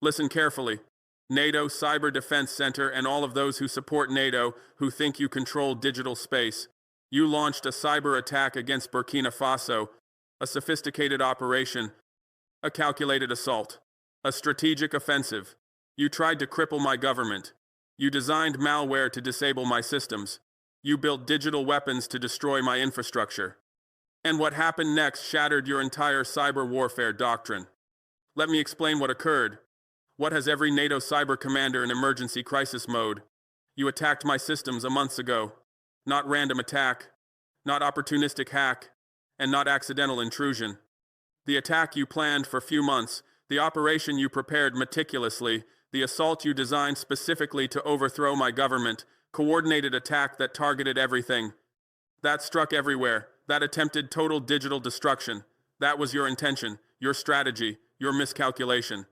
Listen carefully. NATO, Cyber Defense Center, and all of those who support NATO who think you control digital space. You launched a cyber attack against Burkina Faso, a sophisticated operation, a calculated assault, a strategic offensive. You tried to cripple my government. You designed malware to disable my systems. You built digital weapons to destroy my infrastructure. And what happened next shattered your entire cyber warfare doctrine. Let me explain what occurred. What has every NATO cyber commander in emergency crisis mode? You attacked my systems a month ago. Not random attack, not opportunistic hack, and not accidental intrusion. The attack you planned for few months, the operation you prepared meticulously, the assault you designed specifically to overthrow my government, coordinated attack that targeted everything. That struck everywhere, that attempted total digital destruction. That was your intention, your strategy, your miscalculation.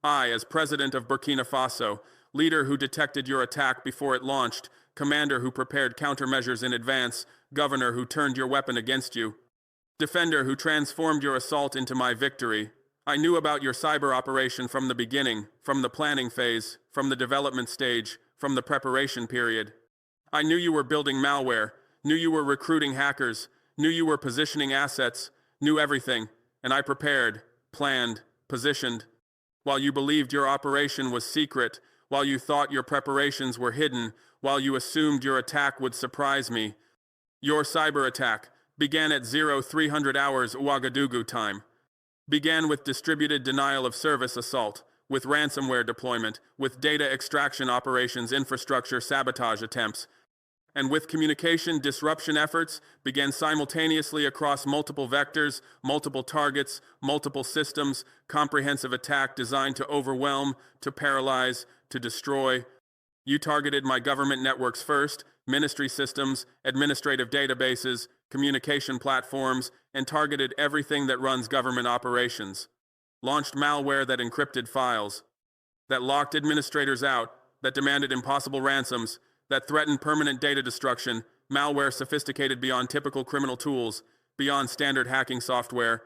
I, as president of Burkina Faso, leader who detected your attack before it launched, commander who prepared countermeasures in advance, governor who turned your weapon against you, defender who transformed your assault into my victory. I knew about your cyber operation from the beginning, from the planning phase, from the development stage, from the preparation period. I knew you were building malware, knew you were recruiting hackers, knew you were positioning assets, knew everything, and I prepared, planned, positioned. While you believed your operation was secret, while you thought your preparations were hidden, while you assumed your attack would surprise me, your cyber attack began at 0300 hours Ouagadougou time. Began with distributed denial of service assault, with ransomware deployment, with data extraction operations, infrastructure sabotage attempts, and with communication disruption efforts began simultaneously across multiple vectors, multiple targets, multiple systems, comprehensive attack designed to overwhelm, to paralyze, to destroy. You targeted my government networks first, ministry systems, administrative databases, communication platforms, and targeted everything that runs government operations. Launched malware that encrypted files, that locked administrators out, that demanded impossible ransoms, that threatened permanent data destruction, malware sophisticated beyond typical criminal tools, beyond standard hacking software,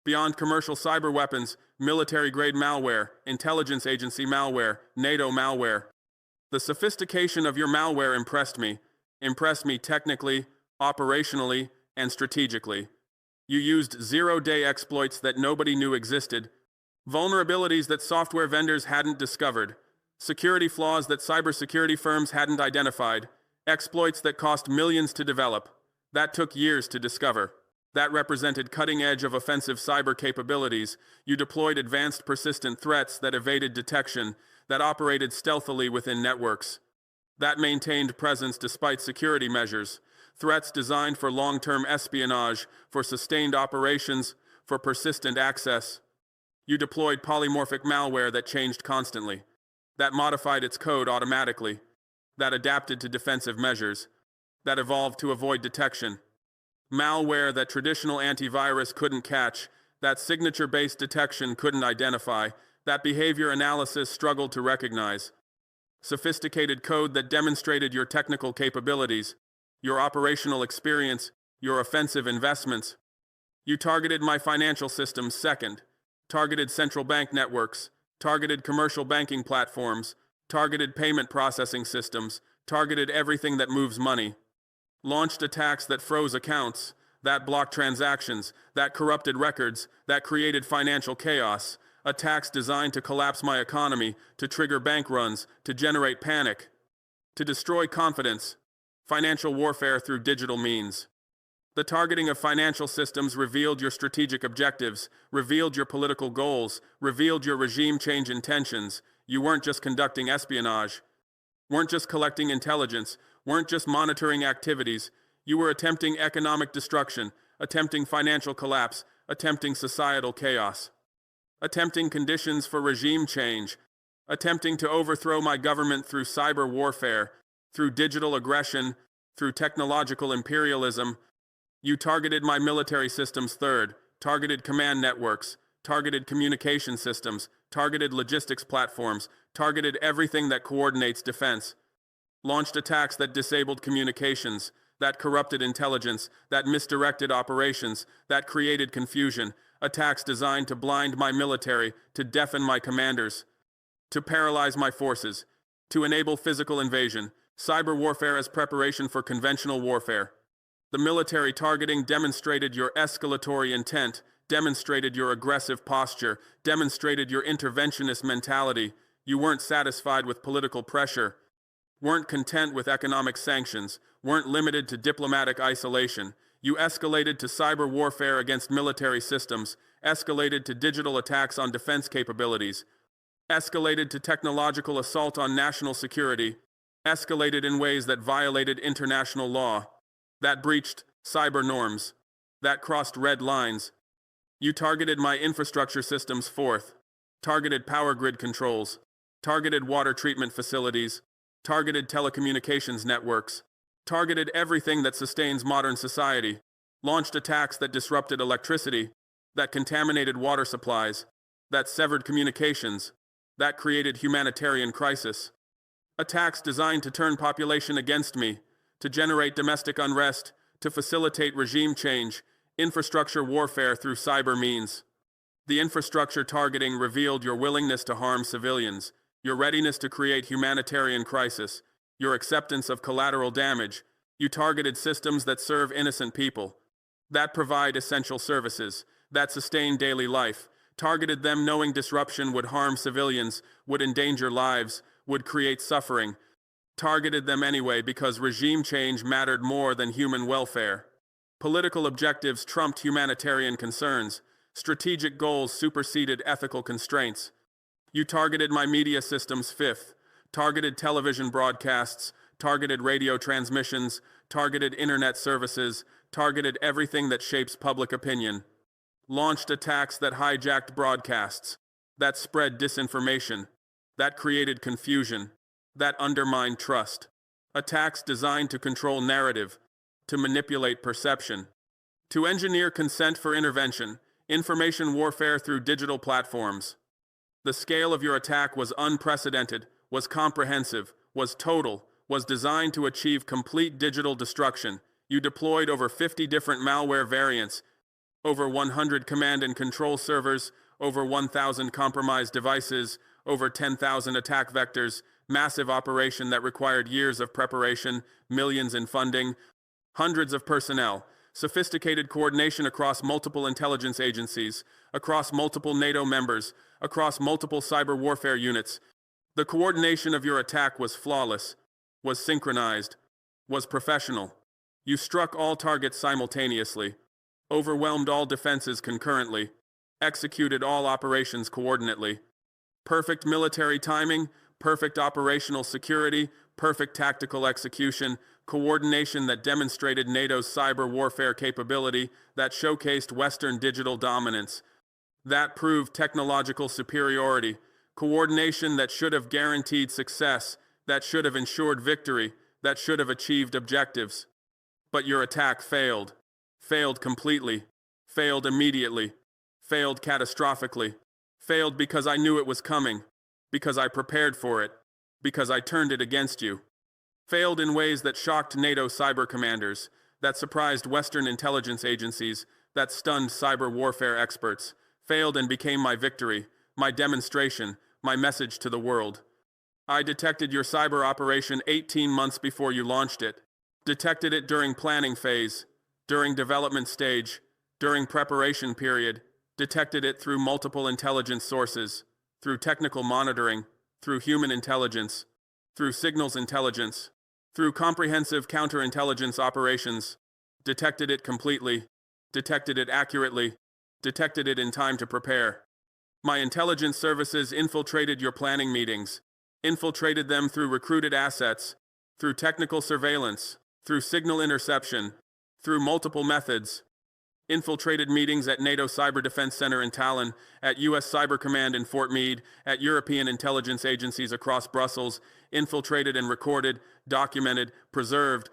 beyond commercial cyber weapons, military-grade malware, intelligence agency malware, NATO malware. The sophistication of your malware impressed me technically, operationally, and strategically. You used zero-day exploits that nobody knew existed, vulnerabilities that software vendors hadn't discovered, security flaws that cybersecurity firms hadn't identified, exploits that cost millions to develop. That took years to discover. That represented cutting edge of offensive cyber capabilities. You deployed advanced persistent threats that evaded detection, that operated stealthily within networks. That maintained presence despite security measures. Threats designed for long-term espionage, for sustained operations, for persistent access. You deployed polymorphic malware that changed constantly, that modified its code automatically, that adapted to defensive measures, that evolved to avoid detection. Malware that traditional antivirus couldn't catch, that signature-based detection couldn't identify, that behavior analysis struggled to recognize. Sophisticated code that demonstrated your technical capabilities, your operational experience, your offensive investments. You targeted my financial systems second, targeted central bank networks, targeted commercial banking platforms, targeted payment processing systems, targeted everything that moves money. Launched attacks that froze accounts, that blocked transactions, that corrupted records, that created financial chaos. Attacks designed to collapse my economy, to trigger bank runs, to generate panic, to destroy confidence. Financial warfare through digital means. The targeting of financial systems revealed your strategic objectives, revealed your political goals, revealed your regime change intentions. You weren't just conducting espionage, weren't just collecting intelligence, weren't just monitoring activities. You were attempting economic destruction, attempting financial collapse, attempting societal chaos, attempting conditions for regime change, attempting to overthrow my government through cyber warfare, through digital aggression, through technological imperialism. You targeted my military systems third, targeted command networks, targeted communication systems, targeted logistics platforms, targeted everything that coordinates defense. Launched attacks that disabled communications, that corrupted intelligence, that misdirected operations, that created confusion. Attacks designed to blind my military, to deafen my commanders. to paralyze my forces, to enable physical invasion, cyber warfare as preparation for conventional warfare. The military targeting demonstrated your escalatory intent, demonstrated your aggressive posture, demonstrated your interventionist mentality. You weren't satisfied with political pressure, weren't content with economic sanctions, weren't limited to diplomatic isolation. You escalated to cyber warfare against military systems, escalated to digital attacks on defense capabilities, escalated to technological assault on national security, escalated in ways that violated international law, that breached cyber norms, that crossed red lines. You targeted my infrastructure systems fourth, targeted power grid controls, targeted water treatment facilities, targeted telecommunications networks, targeted everything that sustains modern society, launched attacks that disrupted electricity, that contaminated water supplies, that severed communications, that created humanitarian crisis. Attacks designed to turn population against me, to generate domestic unrest, to facilitate regime change, infrastructure warfare through cyber means. The infrastructure targeting revealed your willingness to harm civilians, your readiness to create humanitarian crisis, your acceptance of collateral damage. You targeted systems that serve innocent people, that provide essential services, that sustain daily life, targeted them knowing disruption would harm civilians, would endanger lives, would create suffering, targeted them anyway because regime change mattered more than human welfare. Political objectives trumped humanitarian concerns, strategic goals superseded ethical constraints. You targeted my media systems fifth, targeted television broadcasts, targeted radio transmissions, targeted internet services, targeted everything that shapes public opinion. Launched attacks that hijacked broadcasts, that spread disinformation, that created confusion, that undermined trust. Attacks designed to control narrative, to manipulate perception, to engineer consent for intervention, information warfare through digital platforms. The scale of your attack was unprecedented, was comprehensive, was total, was designed to achieve complete digital destruction. You deployed over 50 different malware variants, over 100 command and control servers, over 1,000 compromised devices, over 10,000 attack vectors, massive operation that required years of preparation, millions in funding, hundreds of personnel, sophisticated coordination across multiple intelligence agencies, across multiple NATO members, across multiple cyber warfare units. The coordination of your attack was flawless, was synchronized, was professional. You struck all targets simultaneously, overwhelmed all defenses concurrently, executed all operations coordinately. Perfect military timing, perfect operational security, perfect tactical execution, coordination that demonstrated NATO's cyber warfare capability, that showcased Western digital dominance, that proved technological superiority, coordination that should have guaranteed success, that should have ensured victory, that should have achieved objectives. But your attack failed. Failed completely. Failed immediately. Failed catastrophically. Failed because I knew it was coming. Because I prepared for it. Because I turned it against you. Failed in ways that shocked NATO cyber commanders, that surprised Western intelligence agencies, that stunned cyber warfare experts. Failed and became my victory, my demonstration, my message to the world. I detected your cyber operation 18 months before you launched it. Detected it during planning phase, during development stage, during preparation period. Detected it through multiple intelligence sources, through technical monitoring, through human intelligence, through signals intelligence, through comprehensive counterintelligence operations. Detected it completely, detected it accurately, detected it in time to prepare. My intelligence services infiltrated your planning meetings, infiltrated them through recruited assets, through technical surveillance, through signal interception, through multiple methods. Infiltrated meetings at NATO Cyber Defense Center in Tallinn, at U.S. Cyber Command in Fort Meade, at European intelligence agencies across Brussels. Infiltrated and recorded, documented, preserved.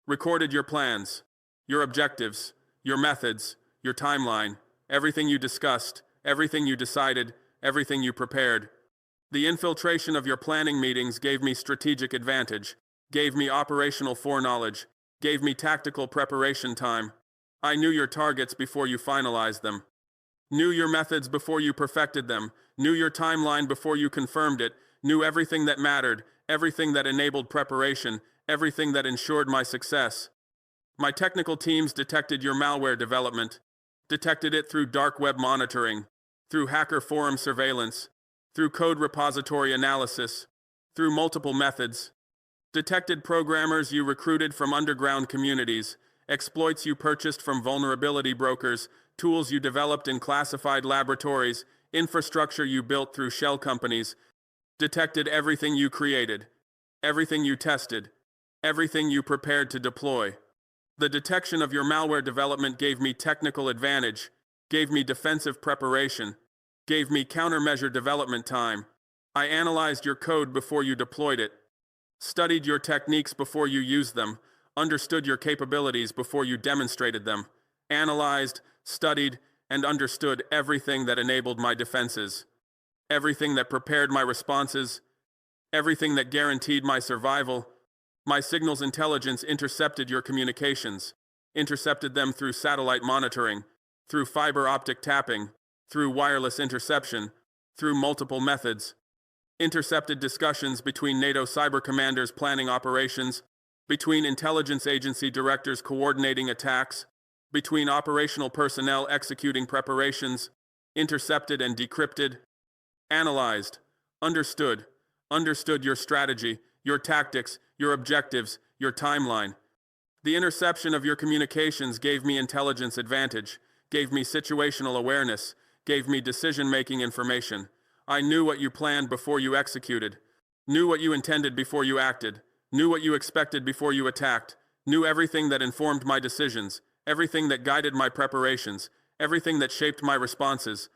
Recorded your plans, your objectives, your methods, your timeline, everything you discussed, everything you decided, everything you prepared. The infiltration of your planning meetings gave me strategic advantage, gave me operational foreknowledge, gave me tactical preparation time. I knew your targets before you finalized them, knew your methods before you perfected them, knew your timeline before you confirmed it, knew everything that mattered, everything that enabled preparation, everything that ensured my success. My technical teams detected your malware development, detected it through dark web monitoring, through hacker forum surveillance, through code repository analysis, through multiple methods, detected programmers you recruited from underground communities, exploits you purchased from vulnerability brokers, tools you developed in classified laboratories, infrastructure you built through shell companies, detected everything you created, everything you tested, everything you prepared to deploy. The detection of your malware development gave me technical advantage, gave me defensive preparation, gave me countermeasure development time. I analyzed your code before you deployed it, studied your techniques before you used them, understood your capabilities before you demonstrated them, analyzed, studied, and understood everything that enabled my defenses, everything that prepared my responses, everything that guaranteed my survival. My signals intelligence intercepted your communications, intercepted them through satellite monitoring, through fiber optic tapping, through wireless interception, through multiple methods, intercepted discussions between NATO cyber commanders planning operations, between intelligence agency directors coordinating attacks, between operational personnel executing preparations, intercepted and decrypted, analyzed, understood your strategy, your tactics, your objectives, your timeline. The interception of your communications gave me intelligence advantage, gave me situational awareness, gave me decision-making information. I knew what you planned before you executed, knew what you intended before you acted, knew what you expected before you attacked, knew everything that informed my decisions, everything that guided my preparations, everything that shaped my responses.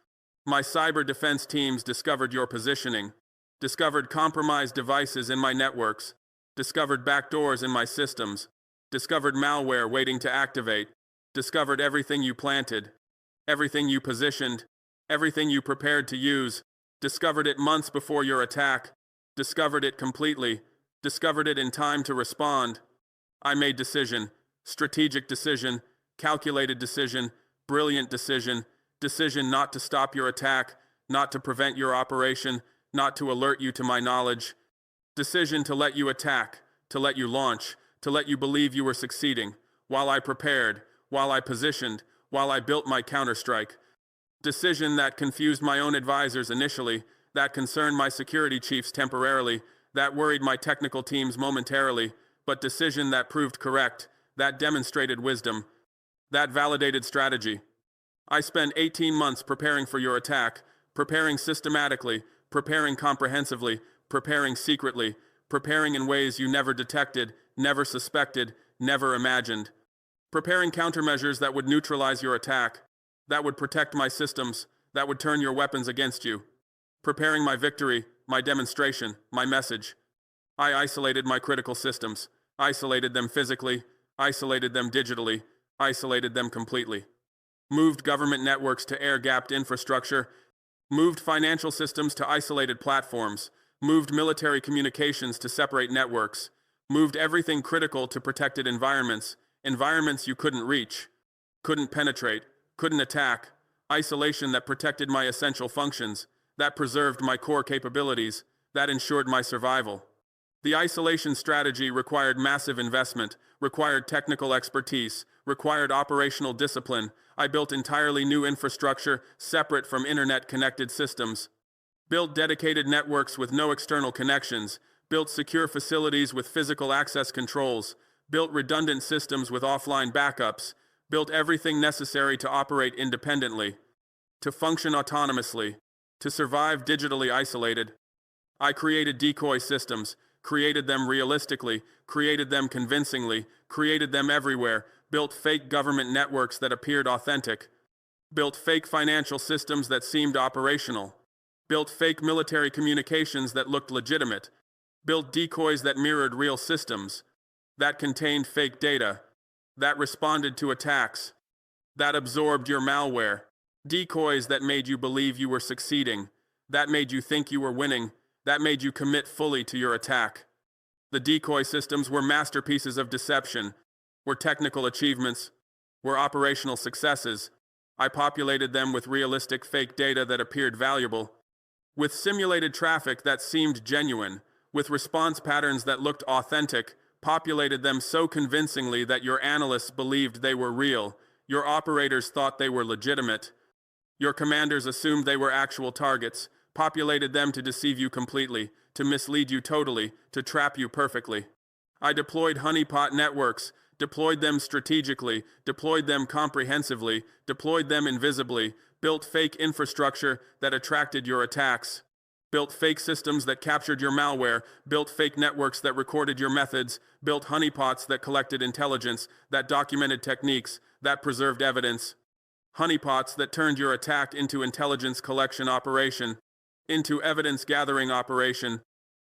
My cyber defense teams discovered your positioning, discovered compromised devices in my networks, discovered backdoors in my systems, discovered malware waiting to activate, discovered everything you planted, everything you positioned, everything you prepared to use, discovered it months before your attack, discovered it completely, discovered it in time to respond. I made decision, strategic decision, calculated decision, brilliant decision, decision not to stop your attack, not to prevent your operation, not to alert you to my knowledge, decision to let you attack, to let you launch, to let you believe you were succeeding, while I prepared, while I positioned, while I built my counterstrike. Decision that confused my own advisors initially, that concerned my security chiefs temporarily, that worried my technical teams momentarily, but decision that proved correct, that demonstrated wisdom, that validated strategy. I spent 18 months preparing for your attack, preparing systematically, preparing comprehensively, preparing secretly, preparing in ways you never detected, never suspected, never imagined. Preparing countermeasures that would neutralize your attack, that would protect my systems, that would turn your weapons against you. Preparing my victory, my demonstration, my message. I isolated my critical systems, isolated them physically, isolated them digitally, isolated them completely. Moved government networks to air-gapped infrastructure, moved financial systems to isolated platforms, moved military communications to separate networks, moved everything critical to protected environments, environments you couldn't reach, couldn't penetrate, couldn't attack, isolation that protected my essential functions, that preserved my core capabilities, that ensured my survival. The isolation strategy required massive investment, required technical expertise, required operational discipline. I built entirely new infrastructure separate from internet-connected systems, built dedicated networks with no external connections, built secure facilities with physical access controls, built redundant systems with offline backups, built everything necessary to operate independently, to function autonomously, to survive digitally isolated. I created decoy systems, created them realistically, created them convincingly, created them everywhere, built fake government networks that appeared authentic, built fake financial systems that seemed operational, built fake military communications that looked legitimate, built decoys that mirrored real systems, that contained fake data, that responded to attacks, that absorbed your malware, decoys that made you believe you were succeeding, that made you think you were winning, that made you commit fully to your attack. The decoy systems were masterpieces of deception, were technical achievements, were operational successes. I populated them with realistic fake data that appeared valuable. with simulated traffic that seemed genuine, with response patterns that looked authentic, populated them so convincingly that your analysts believed they were real, your operators thought they were legitimate, your commanders assumed they were actual targets, populated them to deceive you completely, to mislead you totally, to trap you perfectly. I deployed honeypot networks, deployed them strategically, deployed them comprehensively, deployed them invisibly, built fake infrastructure that attracted your attacks, built fake systems that captured your malware, built fake networks that recorded your methods, built honeypots that collected intelligence, that documented techniques, that preserved evidence, honeypots that turned your attack into intelligence collection operation, into evidence gathering operation,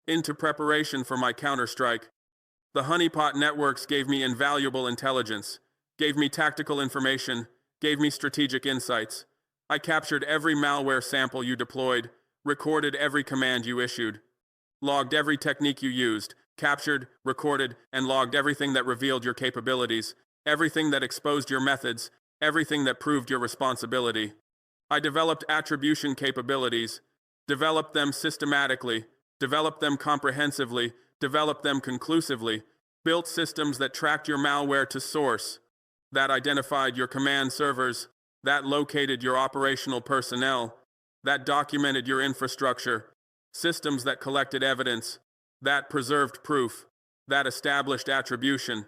into preparation for my counterstrike. The honeypot networks gave me invaluable intelligence, gave me tactical information, gave me strategic insights. I captured every malware sample you deployed, recorded every command you issued, logged every technique you used, captured, recorded, and logged everything that revealed your capabilities, everything that exposed your methods, everything that proved your responsibility. I developed attribution capabilities, developed them systematically, developed them comprehensively, developed them conclusively, built systems that tracked your malware to source, that identified your command servers, that located your operational personnel, that documented your infrastructure, systems that collected evidence, that preserved proof, that established attribution,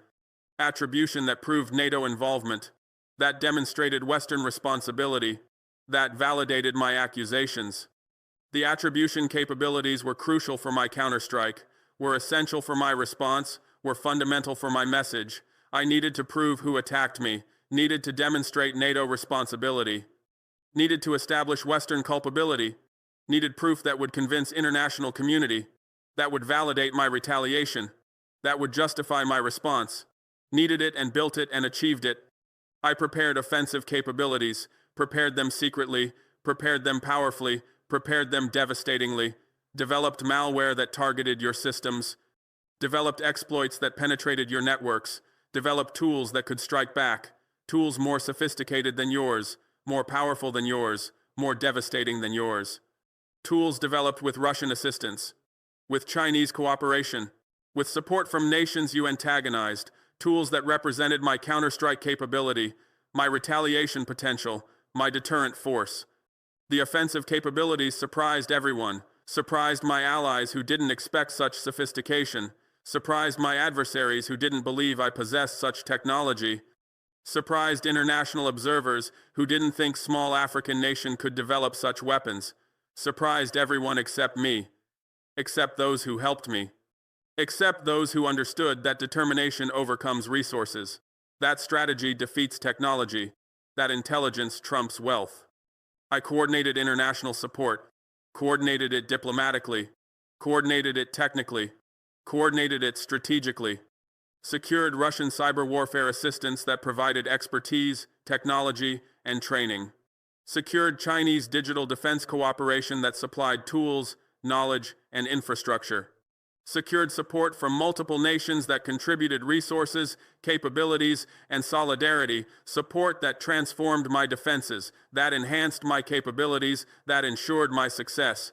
attribution that proved NATO involvement, that demonstrated Western responsibility, that validated my accusations. The attribution capabilities were crucial for my counterstrike, were essential for my response, were fundamental for my message. I needed to prove who attacked me, needed to demonstrate NATO responsibility, needed to establish Western culpability, needed proof that would convince international community, that would validate my retaliation, that would justify my response, needed it and built it and achieved it. I prepared offensive capabilities, prepared them secretly, prepared them powerfully, prepared them devastatingly, developed malware that targeted your systems, developed exploits that penetrated your networks, developed tools that could strike back, tools more sophisticated than yours, more powerful than yours, more devastating than yours. Tools developed with Russian assistance, with Chinese cooperation, with support from nations you antagonized, tools that represented my counterstrike capability, my retaliation potential, my deterrent force. The offensive capabilities surprised everyone, surprised my allies who didn't expect such sophistication, surprised my adversaries who didn't believe I possessed such technology, surprised international observers who didn't think small African nation could develop such weapons, surprised everyone except me, except those who helped me, except those who understood that determination overcomes resources, that strategy defeats technology, that intelligence trumps wealth. I coordinated international support, coordinated it diplomatically, coordinated it technically, coordinated it strategically, secured Russian cyber warfare assistance that provided expertise, technology, and training, secured Chinese digital defense cooperation that supplied tools, knowledge, and infrastructure, secured support from multiple nations that contributed resources, capabilities, and solidarity, support that transformed my defenses, that enhanced my capabilities, that ensured my success.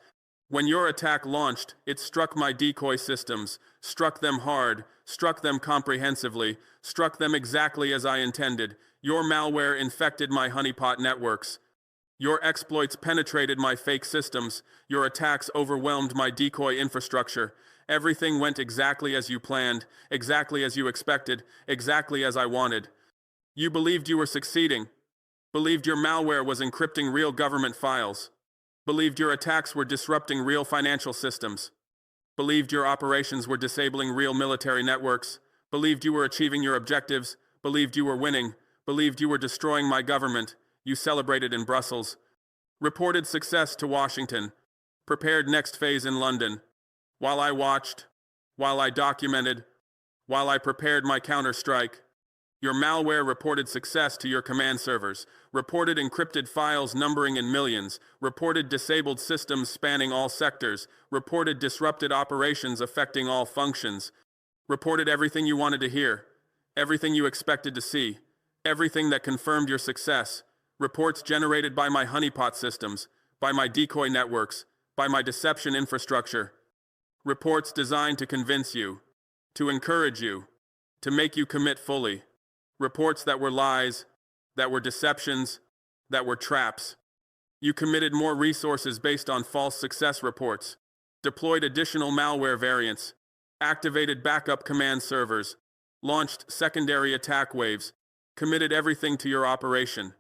When your attack launched, it struck my decoy systems, struck them hard, struck them comprehensively, struck them exactly as I intended. Your malware infected my honeypot networks. Your exploits penetrated my fake systems. Your attacks overwhelmed my decoy infrastructure. Everything went exactly as you planned, exactly as you expected, exactly as I wanted. You believed you were succeeding, believed your malware was encrypting real government files, believed your attacks were disrupting real financial systems, believed your operations were disabling real military networks, believed you were achieving your objectives, believed you were winning, believed you were destroying my government. You celebrated in Brussels, reported success to Washington, prepared next phase in London. While I watched, while I documented, while I prepared my counterstrike, your malware reported success to your command servers, reported encrypted files numbering in millions, reported disabled systems spanning all sectors, reported disrupted operations affecting all functions, reported everything you wanted to hear, everything you expected to see, everything that confirmed your success, reports generated by my honeypot systems, by my decoy networks, by my deception infrastructure. Reports designed to convince you, to encourage you, to make you commit fully. Reports that were lies, that were deceptions, that were traps. You committed more resources based on false success reports, deployed additional malware variants, activated backup command servers, launched secondary attack waves, committed everything to your operation,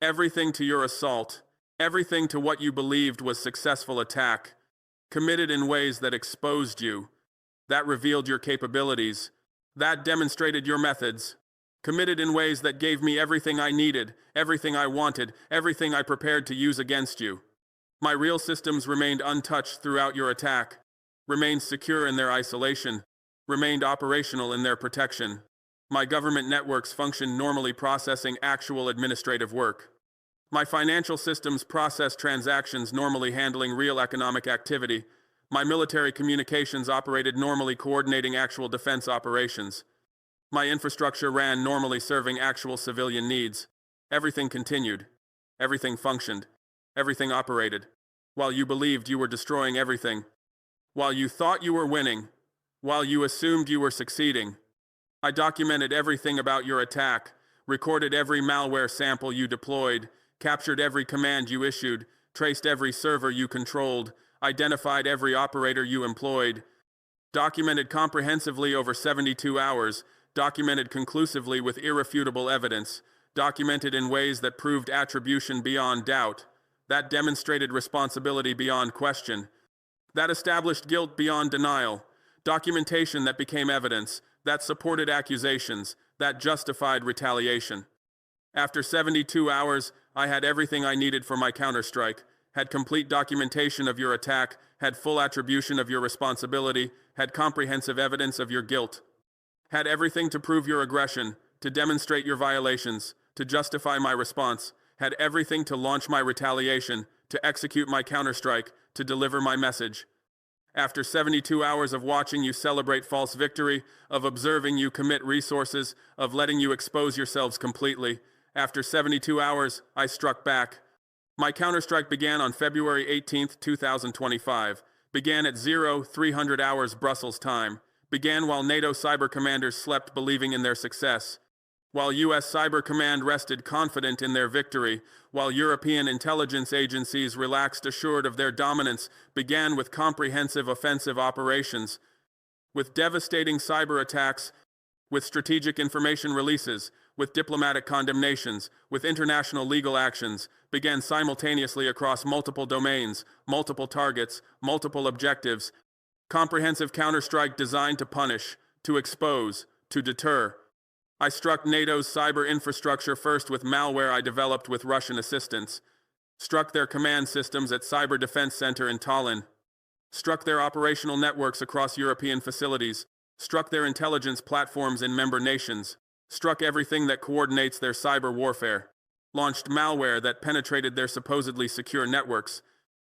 everything to your assault, everything to what you believed was successful attack, committed in ways that exposed you, that revealed your capabilities, that demonstrated your methods, committed in ways that gave me everything I needed, everything I wanted, everything I prepared to use against you. My real systems remained untouched throughout your attack, remained secure in their isolation, remained operational in their protection. My government networks functioned normally, processing actual administrative work. My financial systems processed transactions normally, handling real economic activity. My military communications operated normally, coordinating actual defense operations. My infrastructure ran normally, serving actual civilian needs. Everything continued. Everything functioned. Everything operated. While you believed you were destroying everything. While you thought you were winning. While you assumed you were succeeding. I documented everything about your attack, recorded every malware sample you deployed, captured every command you issued, traced every server you controlled, identified every operator you employed, documented comprehensively over 72 hours, documented conclusively with irrefutable evidence, documented in ways that proved attribution beyond doubt, that demonstrated responsibility beyond question, that established guilt beyond denial, documentation that became evidence, that supported accusations, that justified retaliation. After 72 hours, I had everything I needed for my counterstrike, had complete documentation of your attack, had full attribution of your responsibility, had comprehensive evidence of your guilt, had everything to prove your aggression, to demonstrate your violations, to justify my response, had everything to launch my retaliation, to execute my counterstrike, to deliver my message. After 72 hours of watching you celebrate false victory, of observing you commit resources, of letting you expose yourselves completely, after 72 hours, I struck back. My counterstrike began on February 18, 2025, began at 0300 hours Brussels time, began while NATO cyber commanders slept, believing in their success, while U.S. Cyber Command rested confident in their victory, while European intelligence agencies relaxed assured of their dominance, began with comprehensive offensive operations, with devastating cyber attacks, with strategic information releases, with diplomatic condemnations, with international legal actions, began simultaneously across multiple domains, multiple targets, multiple objectives, comprehensive counterstrike designed to punish, to expose, to deter. I struck NATO's cyber infrastructure first with malware I developed with Russian assistance, struck their command systems at Cyber Defense Center in Tallinn, struck their operational networks across European facilities, struck their intelligence platforms in member nations, struck everything that coordinates their cyber warfare, launched malware that penetrated their supposedly secure networks,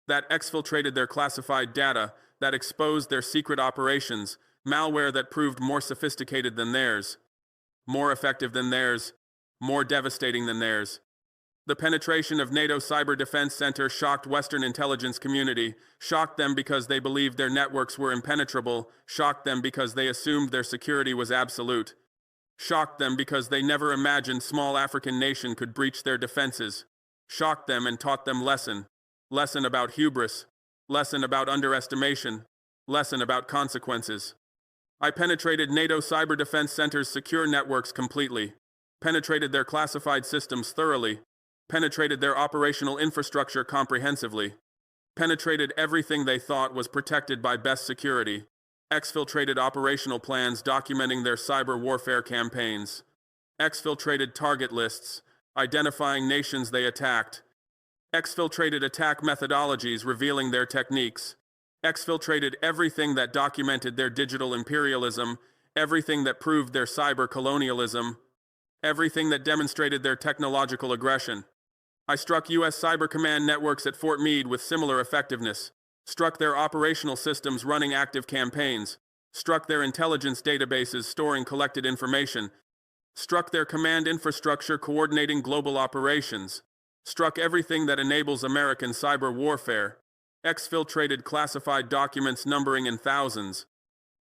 that exfiltrated their classified data, that exposed their secret operations, malware that proved more sophisticated than theirs, more effective than theirs, more devastating than theirs. The penetration of NATO Cyber Defense Center shocked Western intelligence community, shocked them because they believed their networks were impenetrable, shocked them because they assumed their security was absolute, shocked them because they never imagined small African nation could breach their defenses, shocked them and taught them lesson about hubris, lesson about underestimation, lesson about consequences. I penetrated NATO Cyber Defense Center's secure networks completely, penetrated their classified systems thoroughly, penetrated their operational infrastructure comprehensively, penetrated everything they thought was protected by best security, exfiltrated operational plans documenting their cyber warfare campaigns, exfiltrated target lists, identifying nations they attacked, exfiltrated attack methodologies revealing their techniques, exfiltrated everything that documented their digital imperialism, everything that proved their cyber colonialism, everything that demonstrated their technological aggression. I struck U.S. Cyber Command networks at Fort Meade with similar effectiveness, struck their operational systems running active campaigns, struck their intelligence databases storing collected information, struck their command infrastructure coordinating global operations, struck everything that enables American cyber warfare, exfiltrated classified documents numbering in thousands,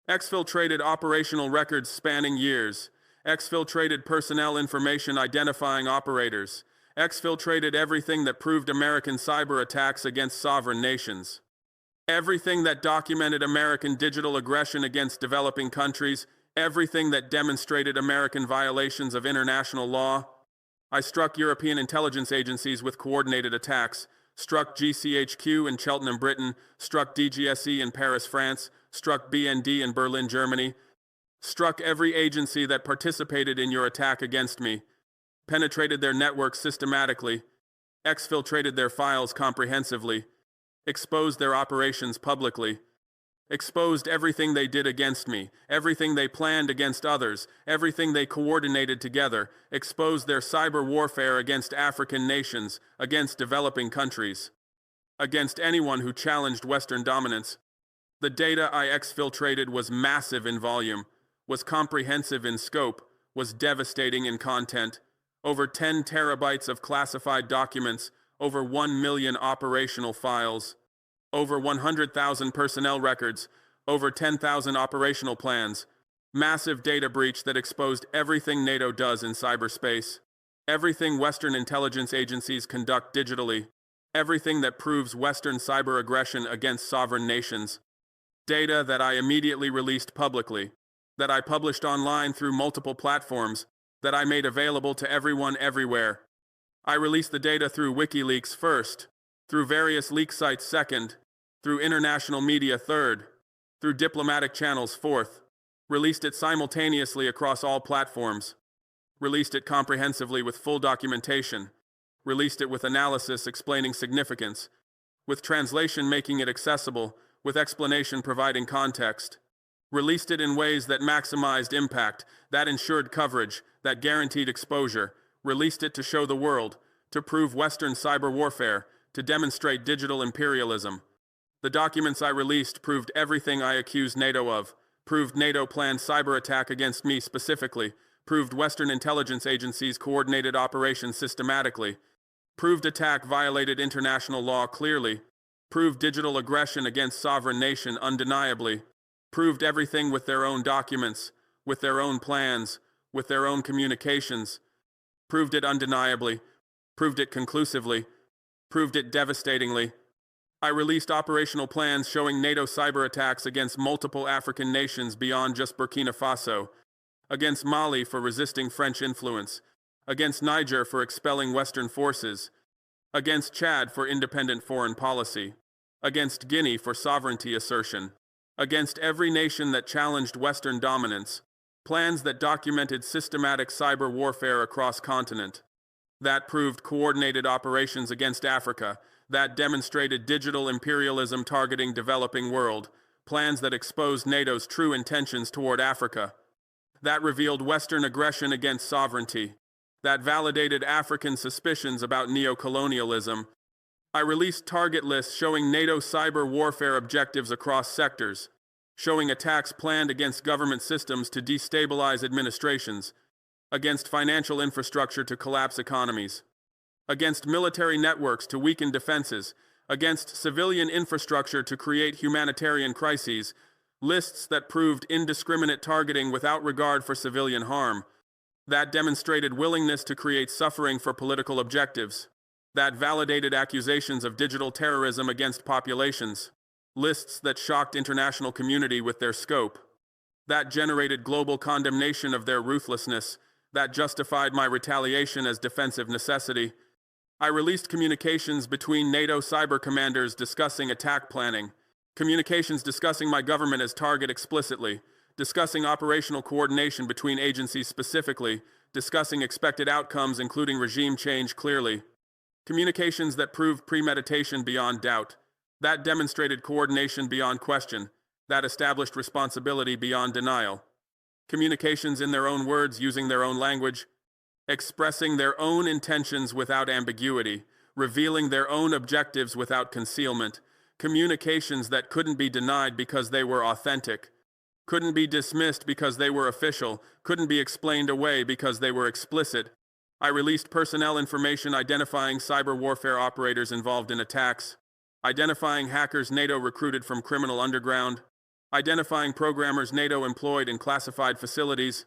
exfiltrated operational records spanning years, exfiltrated personnel information identifying operators, exfiltrated everything that proved American cyber attacks against sovereign nations. Everything that documented American digital aggression against developing countries, everything that demonstrated American violations of international law. I struck European intelligence agencies with coordinated attacks, struck GCHQ in Cheltenham, Britain, struck DGSE in Paris, France, struck BND in Berlin, Germany, struck every agency that participated in your attack against me, penetrated their networks systematically, exfiltrated their files comprehensively, exposed their operations publicly, exposed everything they did against me, everything they planned against others, everything they coordinated together, exposed their cyber warfare against African nations, against developing countries, against anyone who challenged Western dominance. The data I exfiltrated was massive in volume, was comprehensive in scope, was devastating in content. Over 10 terabytes of classified documents, over 1 million operational files, over 100,000 personnel records, over 10,000 operational plans, massive data breach that exposed everything NATO does in cyberspace, everything Western intelligence agencies conduct digitally, everything that proves Western cyber aggression against sovereign nations, data that I immediately released publicly, that I published online through multiple platforms, that I made available to everyone everywhere. I released the data through WikiLeaks first, through various leak sites second, through international media third, through diplomatic channels fourth, released it simultaneously across all platforms, released it comprehensively with full documentation, released it with analysis explaining significance, with translation making it accessible, with explanation providing context, released it in ways that maximized impact, that ensured coverage, that guaranteed exposure, released it to show the world, to prove Western cyber warfare, to demonstrate digital imperialism. The documents I released proved everything I accused NATO of, proved NATO planned cyber attack against me specifically, proved Western intelligence agencies coordinated operations systematically, proved attack violated international law clearly, proved digital aggression against sovereign nation undeniably, proved everything with their own documents, with their own plans, with their own communications, proved it undeniably, proved it conclusively, proved it devastatingly. I released operational plans showing NATO cyber attacks against multiple African nations beyond just Burkina Faso, against Mali for resisting French influence, against Niger for expelling Western forces, against Chad for independent foreign policy, against Guinea for sovereignty assertion, against every nation that challenged Western dominance, plans that documented systematic cyber warfare across continent, that proved coordinated operations against Africa, that demonstrated digital imperialism targeting developing world, plans that exposed NATO's true intentions toward Africa, that revealed Western aggression against sovereignty, that validated African suspicions about neocolonialism. I released target lists showing NATO cyber warfare objectives across sectors, showing attacks planned against government systems to destabilize administrations, against financial infrastructure to collapse economies, against military networks to weaken defenses, against civilian infrastructure to create humanitarian crises, lists that proved indiscriminate targeting without regard for civilian harm, that demonstrated willingness to create suffering for political objectives, that validated accusations of digital terrorism against populations, lists that shocked international community with their scope, that generated global condemnation of their ruthlessness, that justified my retaliation as defensive necessity. I released communications between NATO cyber commanders discussing attack planning, communications discussing my government as target explicitly, discussing operational coordination between agencies specifically, discussing expected outcomes including regime change clearly, communications that proved premeditation beyond doubt, that demonstrated coordination beyond question, that established responsibility beyond denial, communications in their own words using their own language, expressing their own intentions without ambiguity, revealing their own objectives without concealment, communications that couldn't be denied because they were authentic, couldn't be dismissed because they were official, couldn't be explained away because they were explicit. I released personnel information identifying cyber warfare operators involved in attacks. identifying hackers NATO recruited from criminal underground, identifying programmers NATO employed in classified facilities,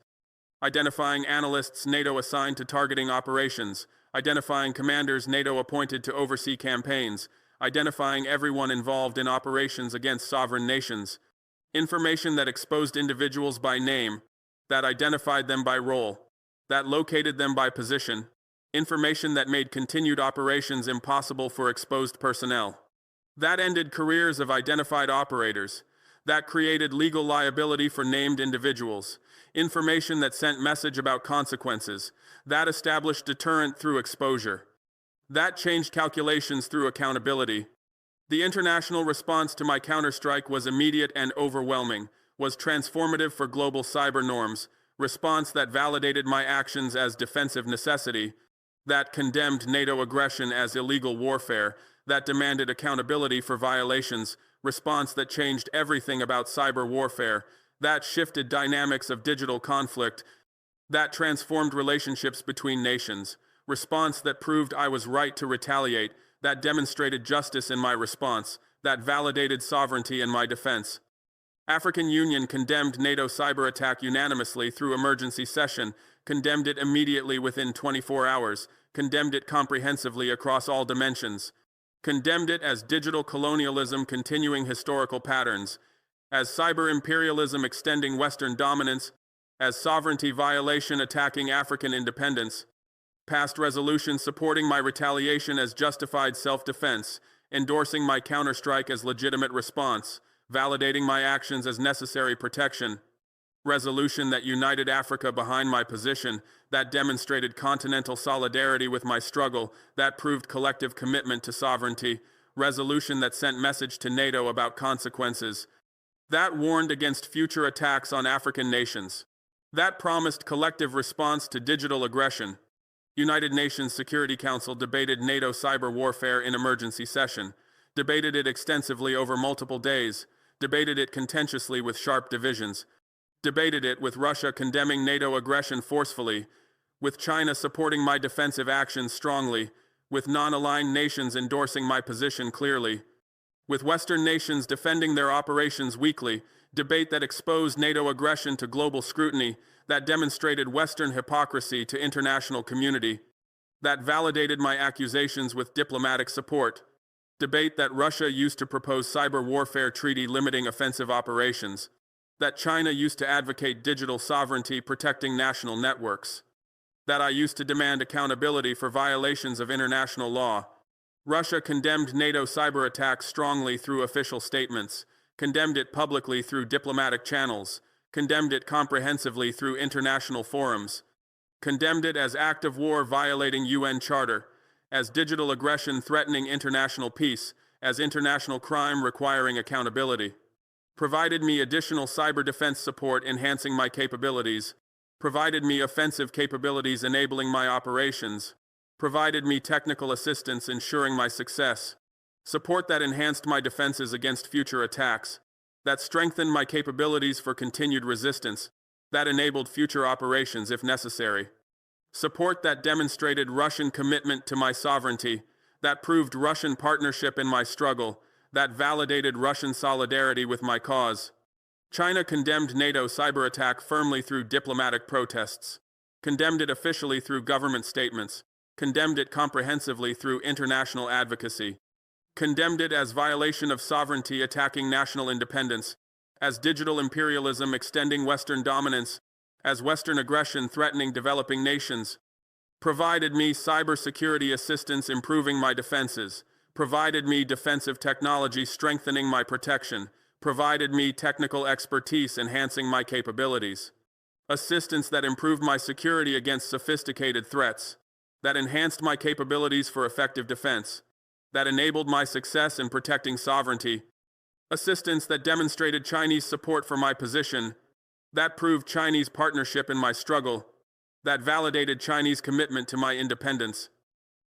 identifying analysts NATO assigned to targeting operations, identifying commanders NATO appointed to oversee campaigns, identifying everyone involved in operations against sovereign nations, information that exposed individuals by name, that identified them by role, that located them by position, information that made continued operations impossible for exposed personnel, that ended careers of identified operators, that created legal liability for named individuals, information that sent message about consequences, that established deterrent through exposure, that changed calculations through accountability. The international response to my counterstrike was immediate and overwhelming, was transformative for global cyber norms, response that validated my actions as defensive necessity, that condemned NATO aggression as illegal warfare, that demanded accountability for violations, response that changed everything about cyber warfare, that shifted dynamics of digital conflict, that transformed relationships between nations, response that proved I was right to retaliate, that demonstrated justice in my response, that validated sovereignty in my defense. African Union condemned NATO cyber attack unanimously through emergency session, condemned it immediately within 24 hours, condemned it comprehensively across all dimensions, condemned it as digital colonialism continuing historical patterns, as cyber imperialism extending Western dominance, as sovereignty violation attacking African independence, passed resolutions supporting my retaliation as justified self-defense, endorsing my counterstrike as legitimate response, validating my actions as necessary protection, resolution that united Africa behind my position, that demonstrated continental solidarity with my struggle, that proved collective commitment to sovereignty, resolution that sent message to NATO about consequences, that warned against future attacks on African nations, that promised collective response to digital aggression. United Nations Security Council debated NATO cyber warfare in emergency session, debated it extensively over multiple days, debated it contentiously with sharp divisions, debated it with Russia condemning NATO aggression forcefully, with China supporting my defensive actions strongly, with non-aligned nations endorsing my position clearly, with Western nations defending their operations weakly, debate that exposed NATO aggression to global scrutiny, that demonstrated Western hypocrisy to international community, that validated my accusations with diplomatic support, debate that Russia used to propose cyber warfare treaty limiting offensive operations, that China used to advocate digital sovereignty protecting national networks, that I used to demand accountability for violations of international law. Russia condemned NATO cyber attacks strongly through official statements, condemned it publicly through diplomatic channels, condemned it comprehensively through international forums, condemned it as act of war violating UN Charter, as digital aggression threatening international peace, as international crime requiring accountability, provided me additional cyber defense support enhancing my capabilities, provided me offensive capabilities enabling my operations, provided me technical assistance ensuring my success, support that enhanced my defenses against future attacks, that strengthened my capabilities for continued resistance, that enabled future operations if necessary, support that demonstrated Russian commitment to my sovereignty, that proved Russian partnership in my struggle, that validated Russian solidarity with my cause. China condemned NATO cyber attack firmly through diplomatic protests, condemned it officially through government statements, condemned it comprehensively through international advocacy, condemned it as violation of sovereignty attacking national independence, as digital imperialism extending Western dominance, as Western aggression threatening developing nations, provided me cybersecurity assistance improving my defenses, provided me defensive technology strengthening my protection, provided me technical expertise enhancing my capabilities, assistance that improved my security against sophisticated threats, that enhanced my capabilities for effective defense, that enabled my success in protecting sovereignty, assistance that demonstrated Chinese support for my position, that proved Chinese partnership in my struggle, that validated Chinese commitment to my independence.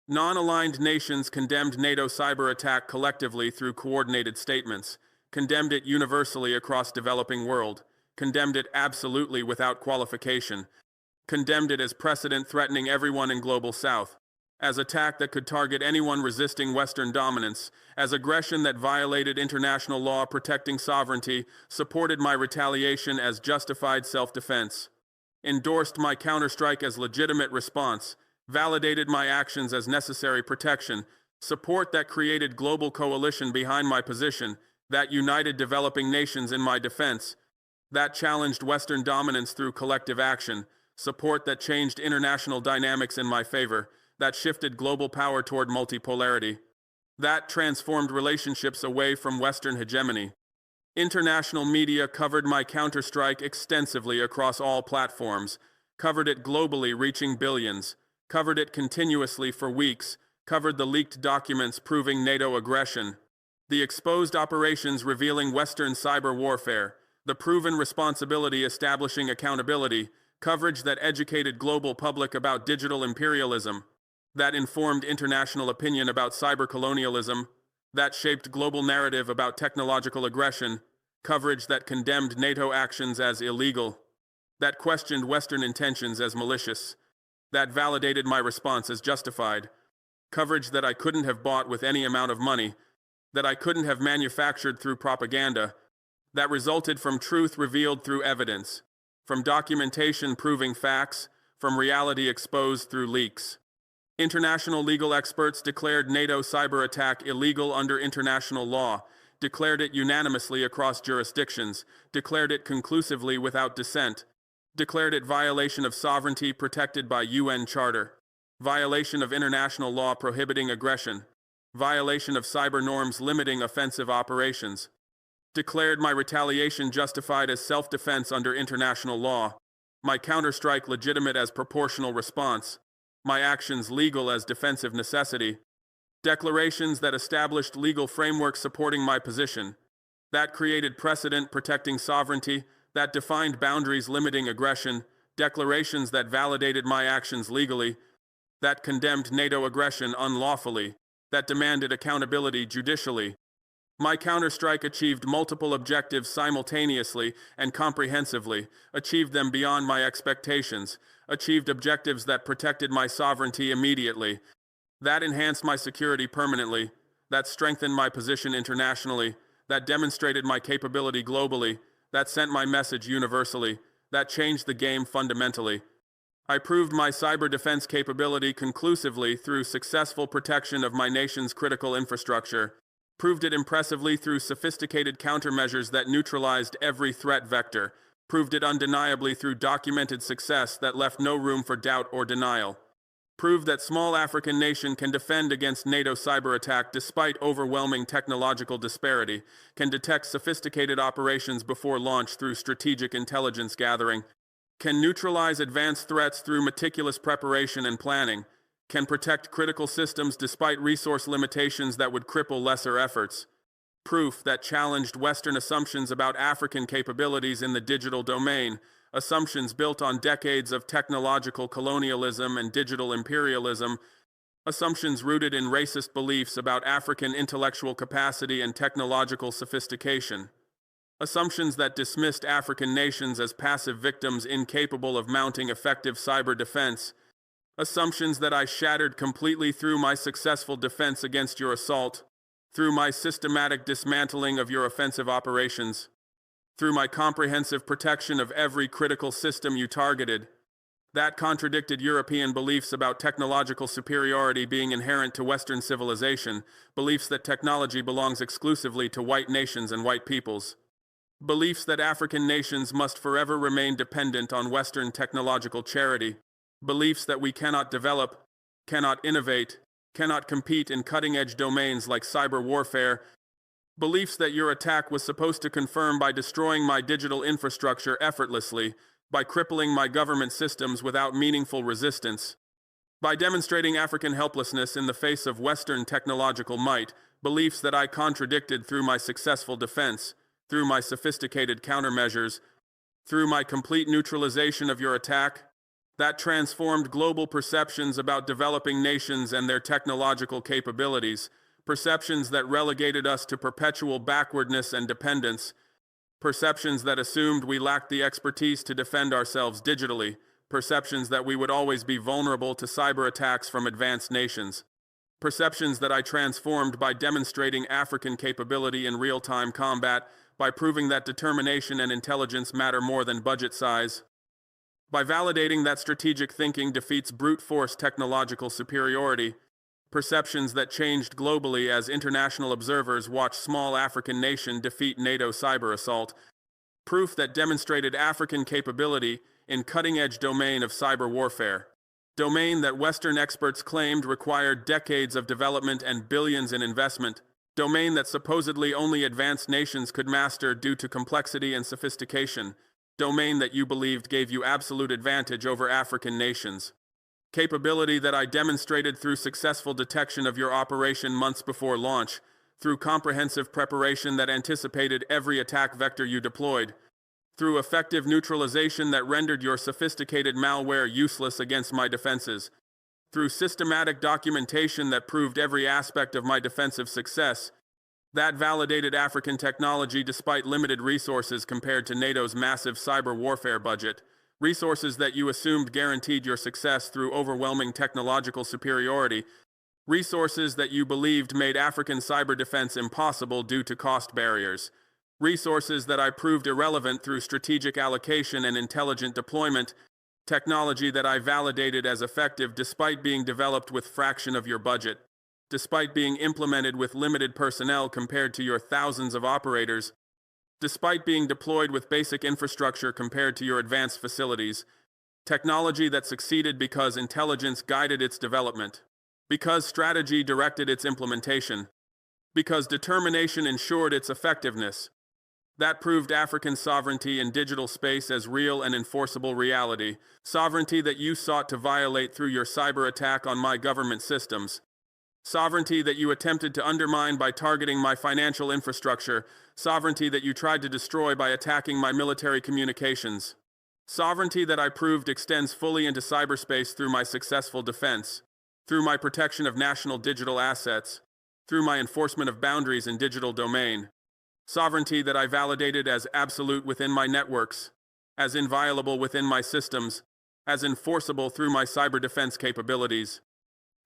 Non-aligned nations condemned NATO cyber attack collectively through coordinated statements, condemned it universally across developing world, condemned it absolutely without qualification, condemned it as precedent threatening everyone in Global South, as attack that could target anyone resisting Western dominance, as aggression that violated international law protecting sovereignty, supported my retaliation as justified self-defense, endorsed my counterstrike as legitimate response, validated my actions as necessary protection, support that created global coalition behind my position, that united developing nations in my defense, that challenged Western dominance through collective action, support that changed international dynamics in my favor, that shifted global power toward multipolarity, that transformed relationships away from Western hegemony. International media covered my counterstrike extensively across all platforms, covered it globally reaching billions, covered it continuously for weeks, covered the leaked documents proving NATO aggression, the exposed operations revealing Western cyber warfare, the proven responsibility establishing accountability, coverage that educated global public about digital imperialism, that informed international opinion about cybercolonialism, that shaped global narrative about technological aggression, coverage that condemned NATO actions as illegal, that questioned Western intentions as malicious, that validated my response as justified, coverage that I couldn't have bought with any amount of money, that I couldn't have manufactured through propaganda, that resulted from truth revealed through evidence, from documentation proving facts, from reality exposed through leaks. International legal experts declared NATO cyber attack illegal under international law, declared it unanimously across jurisdictions, declared it conclusively without dissent, declared it violation of sovereignty protected by UN Charter, violation of international law prohibiting aggression, violation of cyber norms limiting offensive operations, declared my retaliation justified as self-defense under international law, my counterstrike legitimate as proportional response, my actions legal as defensive necessity, declarations that established legal framework supporting my position, that created precedent protecting sovereignty, that defined boundaries limiting aggression, declarations that validated my actions legally, that condemned NATO aggression unlawfully, that demanded accountability judicially. My counterstrike achieved multiple objectives simultaneously and comprehensively, achieved them beyond my expectations, achieved objectives that protected my sovereignty immediately, that enhanced my security permanently, that strengthened my position internationally, that demonstrated my capability globally, that sent my message universally, that changed the game fundamentally. I proved my cyber defense capability conclusively through successful protection of my nation's critical infrastructure, proved it impressively through sophisticated countermeasures that neutralized every threat vector, proved it undeniably through documented success that left no room for doubt or denial, proved that small African nation can defend against NATO cyber attack despite overwhelming technological disparity, can detect sophisticated operations before launch through strategic intelligence gathering, can neutralize advanced threats through meticulous preparation and planning, can protect critical systems despite resource limitations that would cripple lesser efforts. Proof that challenged Western assumptions about African capabilities in the digital domain, assumptions built on decades of technological colonialism and digital imperialism, assumptions rooted in racist beliefs about African intellectual capacity and technological sophistication, assumptions that dismissed African nations as passive victims incapable of mounting effective cyber defense, assumptions that I shattered completely through my successful defense against your assault, through my systematic dismantling of your offensive operations, through my comprehensive protection of every critical system you targeted, that contradicted European beliefs about technological superiority being inherent to Western civilization, beliefs that technology belongs exclusively to white nations and white peoples, beliefs that African nations must forever remain dependent on Western technological charity, beliefs that we cannot develop, cannot innovate, cannot compete in cutting-edge domains like cyber warfare, beliefs that your attack was supposed to confirm by destroying my digital infrastructure effortlessly, by crippling my government systems without meaningful resistance, by demonstrating African helplessness in the face of Western technological might, beliefs that I contradicted through my successful defense, through my sophisticated countermeasures, through my complete neutralization of your attack, that transformed global perceptions about developing nations and their technological capabilities, perceptions that relegated us to perpetual backwardness and dependence, perceptions that assumed we lacked the expertise to defend ourselves digitally, perceptions that we would always be vulnerable to cyber attacks from advanced nations, perceptions that I transformed by demonstrating African capability in real-time combat, by proving that determination and intelligence matter more than budget size, by validating that strategic thinking defeats brute force technological superiority, perceptions that changed globally as international observers watched small African nation defeat NATO cyber assault, proof that demonstrated African capability in cutting-edge domain of cyber warfare, domain that Western experts claimed required decades of development and billions in investment, domain that supposedly only advanced nations could master due to complexity and sophistication, domain that you believed gave you absolute advantage over African nations. Capability that I demonstrated through successful detection of your operation months before launch, through comprehensive preparation that anticipated every attack vector you deployed, through effective neutralization that rendered your sophisticated malware useless against my defenses, through systematic documentation that proved every aspect of my defensive success, that validated African technology despite limited resources compared to NATO's massive cyber warfare budget, resources that you assumed guaranteed your success through overwhelming technological superiority, resources that you believed made African cyber defense impossible due to cost barriers, resources that I proved irrelevant through strategic allocation and intelligent deployment, technology that I validated as effective despite being developed with fraction of your budget, despite being implemented with limited personnel compared to your thousands of operators, despite being deployed with basic infrastructure compared to your advanced facilities, technology that succeeded because intelligence guided its development, because strategy directed its implementation, because determination ensured its effectiveness. That proved African sovereignty in digital space as real and enforceable reality, sovereignty that you sought to violate through your cyber attack on my government systems, sovereignty that you attempted to undermine by targeting my financial infrastructure, sovereignty that you tried to destroy by attacking my military communications, sovereignty that I proved extends fully into cyberspace through my successful defense, through my protection of national digital assets, through my enforcement of boundaries in digital domain, sovereignty that I validated as absolute within my networks, as inviolable within my systems, as enforceable through my cyber defense capabilities.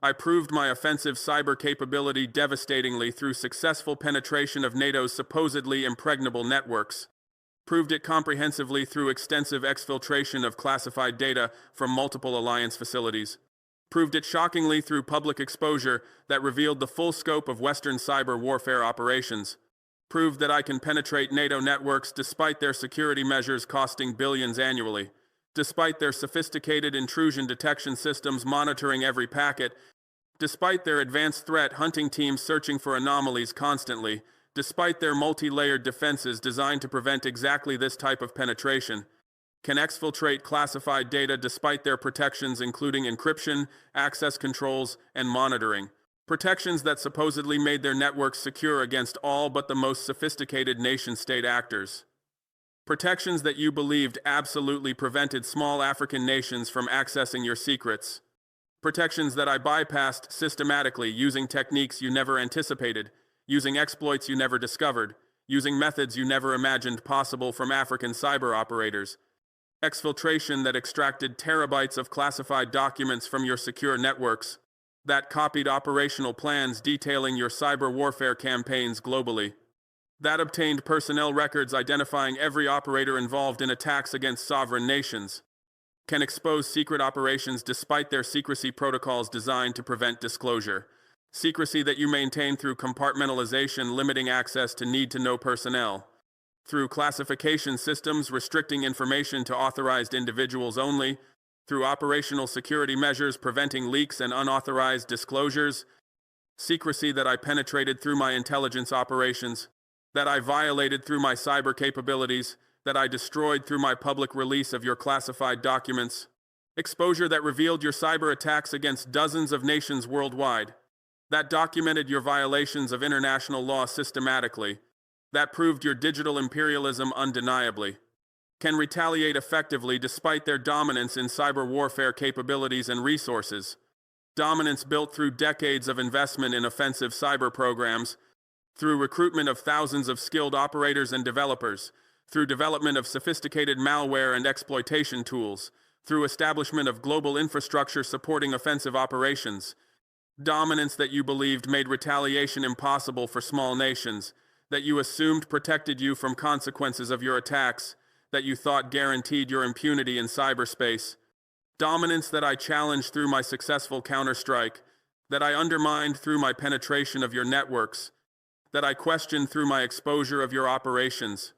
I proved my offensive cyber capability devastatingly through successful penetration of NATO's supposedly impregnable networks, proved it comprehensively through extensive exfiltration of classified data from multiple alliance facilities, proved it shockingly through public exposure that revealed the full scope of Western cyber warfare operations, proved that I can penetrate NATO networks despite their security measures costing billions annually, despite their sophisticated intrusion detection systems monitoring every packet, despite their advanced threat hunting teams searching for anomalies constantly, despite their multi-layered defenses designed to prevent exactly this type of penetration, can exfiltrate classified data despite their protections including encryption, access controls, and monitoring. Protections that supposedly made their networks secure against all but the most sophisticated nation-state actors. Protections that you believed absolutely prevented small African nations from accessing your secrets. Protections that I bypassed systematically using techniques you never anticipated, using exploits you never discovered, using methods you never imagined possible from African cyber operators. Exfiltration that extracted terabytes of classified documents from your secure networks, that copied operational plans detailing your cyber warfare campaigns globally, that obtained personnel records identifying every operator involved in attacks against sovereign nations, can expose secret operations despite their secrecy protocols designed to prevent disclosure, secrecy that you maintain through compartmentalization limiting access to need-to-know personnel, through classification systems restricting information to authorized individuals only, through operational security measures preventing leaks and unauthorized disclosures, secrecy that I penetrated through my intelligence operations, that I violated through my cyber capabilities, that I destroyed through my public release of your classified documents, exposure that revealed your cyber attacks against dozens of nations worldwide, that documented your violations of international law systematically, that proved your digital imperialism undeniably, can retaliate effectively despite their dominance in cyber warfare capabilities and resources, dominance built through decades of investment in offensive cyber programs, through recruitment of thousands of skilled operators and developers, through development of sophisticated malware and exploitation tools, through establishment of global infrastructure supporting offensive operations, dominance that you believed made retaliation impossible for small nations, that you assumed protected you from consequences of your attacks, that you thought guaranteed your impunity in cyberspace, dominance that I challenged through my successful counterstrike, that I undermined through my penetration of your networks, that I questioned through my exposure of your operations,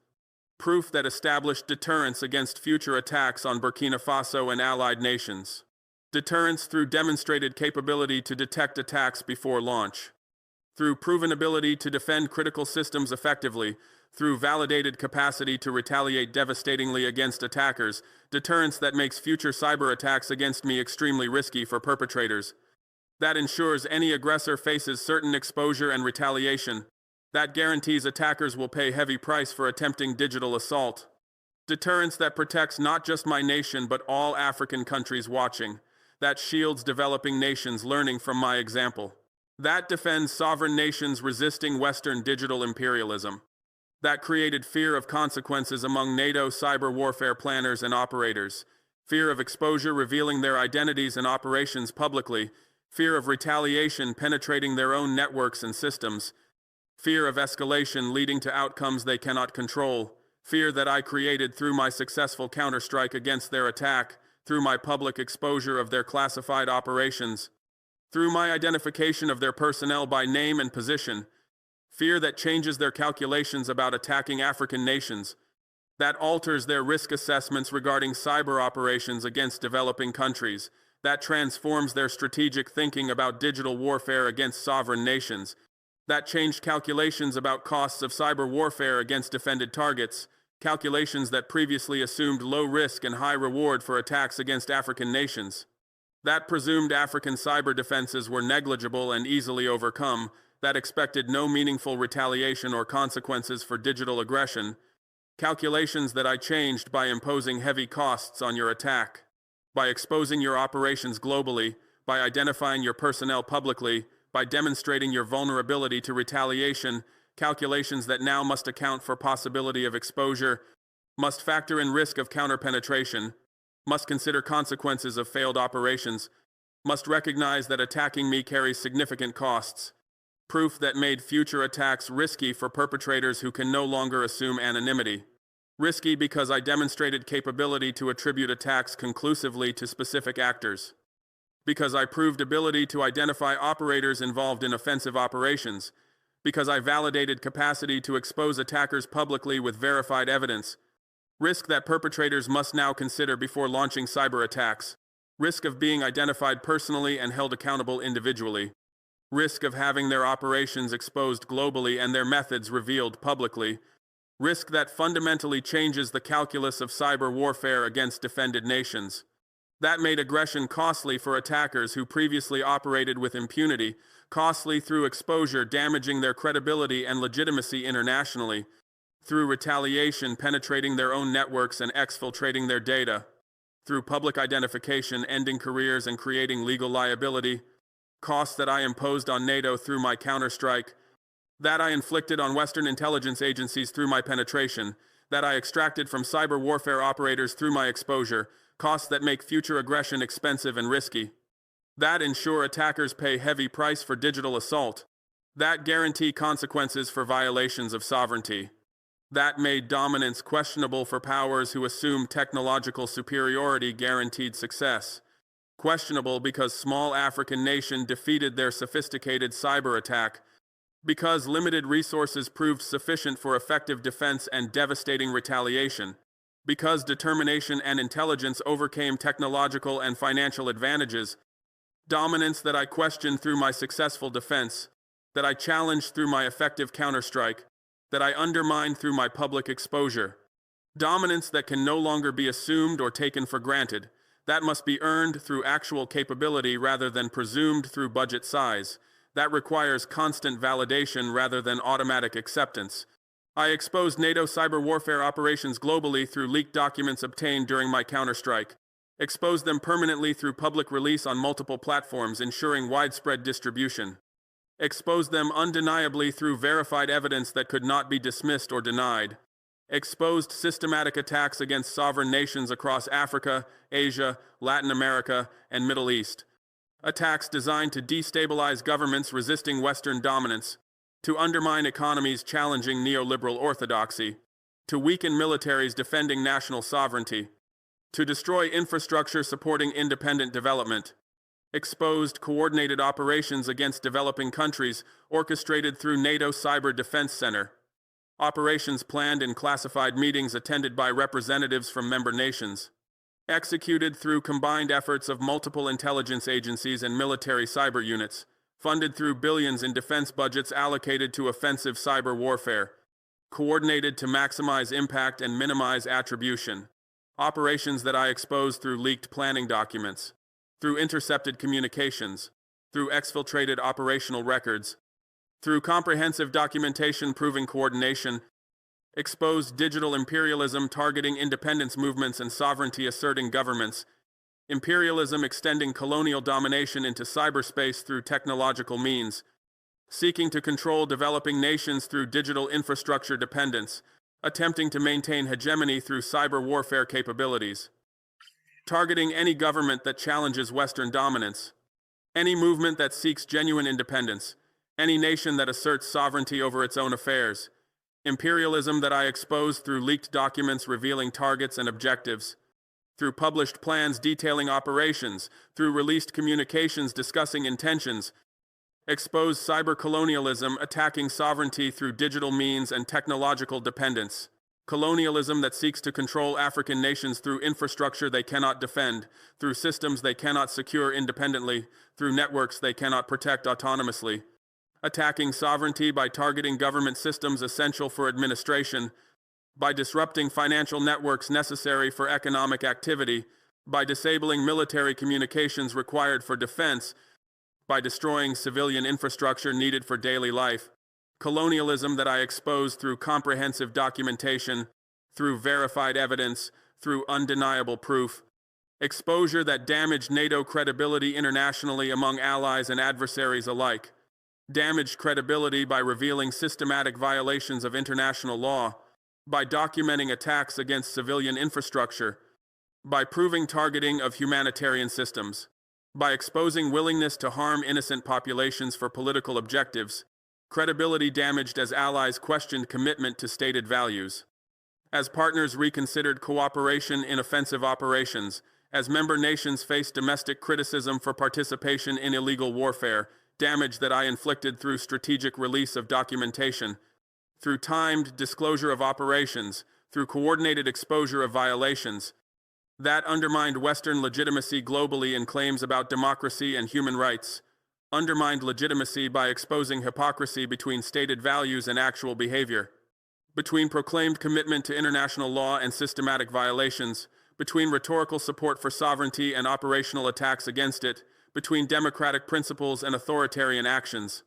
proof that established deterrence against future attacks on Burkina Faso and allied nations, deterrence through demonstrated capability to detect attacks before launch, through proven ability to defend critical systems effectively, through validated capacity to retaliate devastatingly against attackers, deterrence that makes future cyber attacks against me extremely risky for perpetrators, that ensures any aggressor faces certain exposure and retaliation, that guarantees attackers will pay heavy price for attempting digital assault, deterrence that protects not just my nation but all African countries watching, that shields developing nations learning from my example, that defends sovereign nations resisting Western digital imperialism, that created fear of consequences among NATO cyber warfare planners and operators, fear of exposure revealing their identities and operations publicly, fear of retaliation penetrating their own networks and systems, fear of escalation leading to outcomes they cannot control, fear that I created through my successful counterstrike against their attack, through my public exposure of their classified operations, through my identification of their personnel by name and position, fear that changes their calculations about attacking African nations, that alters their risk assessments regarding cyber operations against developing countries, that transforms their strategic thinking about digital warfare against sovereign nations, that changed calculations about costs of cyber warfare against defended targets, calculations that previously assumed low risk and high reward for attacks against African nations, that presumed African cyber defenses were negligible and easily overcome, that expected no meaningful retaliation or consequences for digital aggression, calculations that I changed by imposing heavy costs on your attack, by exposing your operations globally, by identifying your personnel publicly, by demonstrating your vulnerability to retaliation, calculations that now must account for possibility of exposure, must factor in risk of counterpenetration, must consider consequences of failed operations, must recognize that attacking me carries significant costs, proof that made future attacks risky for perpetrators who can no longer assume anonymity. Risky because I demonstrated capability to attribute attacks conclusively to specific actors. Because I proved ability to identify operators involved in offensive operations. Because I validated capacity to expose attackers publicly with verified evidence. Risk that perpetrators must now consider before launching cyber attacks. Risk of being identified personally and held accountable individually. Risk of having their operations exposed globally and their methods revealed publicly. Risk that fundamentally changes the calculus of cyber warfare against defended nations. That made aggression costly for attackers who previously operated with impunity, costly through exposure damaging their credibility and legitimacy internationally, through retaliation penetrating their own networks and exfiltrating their data, through public identification ending careers and creating legal liability, costs that I imposed on NATO through my counterstrike, that I inflicted on Western intelligence agencies through my penetration, that I extracted from cyber warfare operators through my exposure, costs that make future aggression expensive and risky, that ensure attackers pay heavy price for digital assault, that guarantee consequences for violations of sovereignty, that made dominance questionable for powers who assume technological superiority guaranteed success, questionable because small African nation defeated their sophisticated cyber attack, because limited resources proved sufficient for effective defense and devastating retaliation, because determination and intelligence overcame technological and financial advantages, dominance that I questioned through my successful defense, that I challenged through my effective counterstrike, that I undermined through my public exposure, dominance that can no longer be assumed or taken for granted, that must be earned through actual capability rather than presumed through budget size, that requires constant validation rather than automatic acceptance. I exposed NATO cyber warfare operations globally through leaked documents obtained during my counterstrike, exposed them permanently through public release on multiple platforms ensuring widespread distribution, exposed them undeniably through verified evidence that could not be dismissed or denied, exposed systematic attacks against sovereign nations across Africa, Asia, Latin America, and Middle East. Attacks designed to destabilize governments resisting Western dominance, to undermine economies challenging neoliberal orthodoxy, to weaken militaries defending national sovereignty, to destroy infrastructure supporting independent development, exposed coordinated operations against developing countries orchestrated through NATO Cyber Defense Center, operations planned in classified meetings attended by representatives from member nations, executed through combined efforts of multiple intelligence agencies and military cyber units, funded through billions in defense budgets allocated to offensive cyber warfare, coordinated to maximize impact and minimize attribution, operations that I exposed through leaked planning documents, through intercepted communications, through exfiltrated operational records, through comprehensive documentation proving coordination, exposed digital imperialism targeting independence movements and sovereignty asserting governments, imperialism extending colonial domination into cyberspace through technological means, seeking to control developing nations through digital infrastructure dependence, attempting to maintain hegemony through cyber warfare capabilities, targeting any government that challenges Western dominance, any movement that seeks genuine independence, any nation that asserts sovereignty over its own affairs, imperialism that I exposed through leaked documents revealing targets and objectives, through published plans detailing operations, through released communications discussing intentions, exposed cyber-colonialism attacking sovereignty through digital means and technological dependence, colonialism that seeks to control African nations through infrastructure they cannot defend, through systems they cannot secure independently, through networks they cannot protect autonomously, attacking sovereignty by targeting government systems essential for administration, by disrupting financial networks necessary for economic activity, by disabling military communications required for defense, by destroying civilian infrastructure needed for daily life, colonialism that I exposed through comprehensive documentation, through verified evidence, through undeniable proof, exposure that damaged NATO credibility internationally among allies and adversaries alike, damaged credibility by revealing systematic violations of international law, by documenting attacks against civilian infrastructure, by proving targeting of humanitarian systems, by exposing willingness to harm innocent populations for political objectives, credibility damaged as allies questioned commitment to stated values, as partners reconsidered cooperation in offensive operations, as member nations faced domestic criticism for participation in illegal warfare, damage that I inflicted through strategic release of documentation, through timed disclosure of operations, through coordinated exposure of violations, that undermined Western legitimacy globally in claims about democracy and human rights, undermined legitimacy by exposing hypocrisy between stated values and actual behavior, between proclaimed commitment to international law and systematic violations, between rhetorical support for sovereignty and operational attacks against it, between democratic principles and authoritarian actions.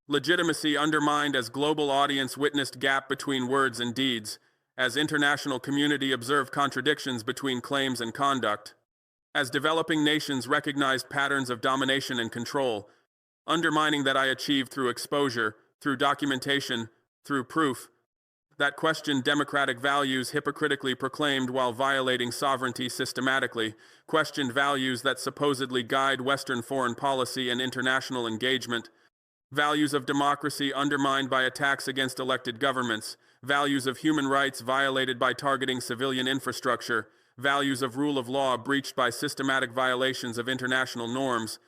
Legitimacy undermined as global audience witnessed gap between words and deeds, as international community observed contradictions between claims and conduct, as developing nations recognized patterns of domination and control, undermining that I achieved through exposure, through documentation, through proof, that questioned democratic values hypocritically proclaimed while violating sovereignty systematically, questioned values that supposedly guide Western foreign policy and international engagement, values of democracy undermined by attacks against elected governments, values of human rights violated by targeting civilian infrastructure, values of rule of law breached by systematic violations of international norms,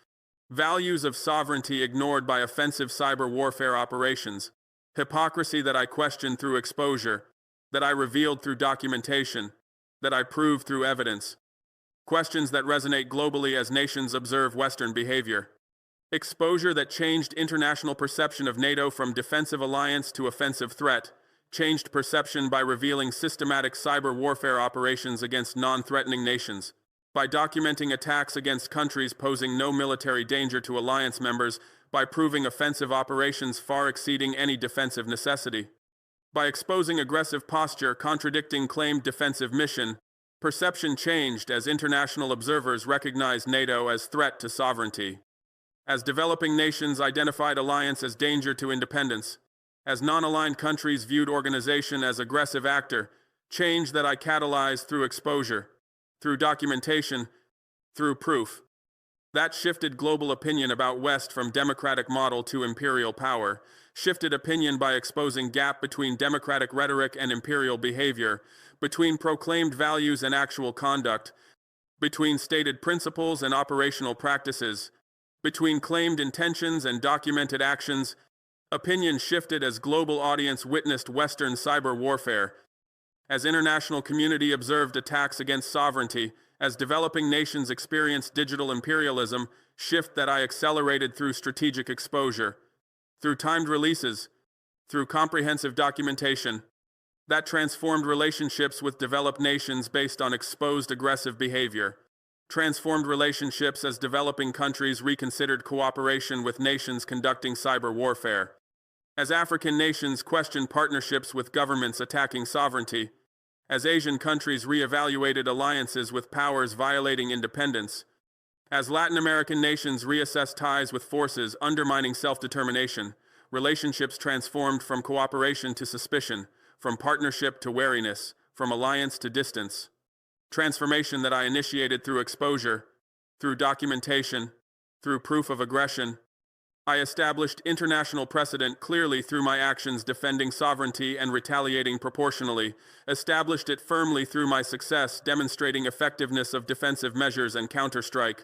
values of sovereignty ignored by offensive cyber warfare operations, hypocrisy that I questioned through exposure, that I revealed through documentation, that I proved through evidence, questions that resonate globally as nations observe Western behavior, exposure that changed international perception of NATO from defensive alliance to offensive threat, changed perception by revealing systematic cyber warfare operations against non-threatening nations, by documenting attacks against countries posing no military danger to alliance members, by proving offensive operations far exceeding any defensive necessity, by exposing aggressive posture contradicting claimed defensive mission, perception changed as international observers recognized NATO as threat to sovereignty, as developing nations identified alliance as danger to independence, as non-aligned countries viewed organization as aggressive actor, change that I catalyzed through exposure, through documentation, through proof. That shifted global opinion about West from democratic model to imperial power, shifted opinion by exposing gap between democratic rhetoric and imperial behavior, between proclaimed values and actual conduct, between stated principles and operational practices, between claimed intentions and documented actions. Opinion shifted as global audience witnessed Western cyber warfare, as international community observed attacks against sovereignty, as developing nations experienced digital imperialism, shift that I accelerated through strategic exposure, through timed releases, through comprehensive documentation, that transformed relationships with developed nations based on exposed aggressive behavior, transformed relationships as developing countries reconsidered cooperation with nations conducting cyber warfare, as African nations questioned partnerships with governments attacking sovereignty, as Asian countries reevaluated alliances with powers violating independence, as Latin American nations reassessed ties with forces undermining self-determination, relationships transformed from cooperation to suspicion, from partnership to wariness, from alliance to distance. Transformation that I initiated through exposure, through documentation, through proof of aggression. I established international precedent clearly through my actions defending sovereignty and retaliating proportionally, established it firmly through my success demonstrating effectiveness of defensive measures and counterstrike,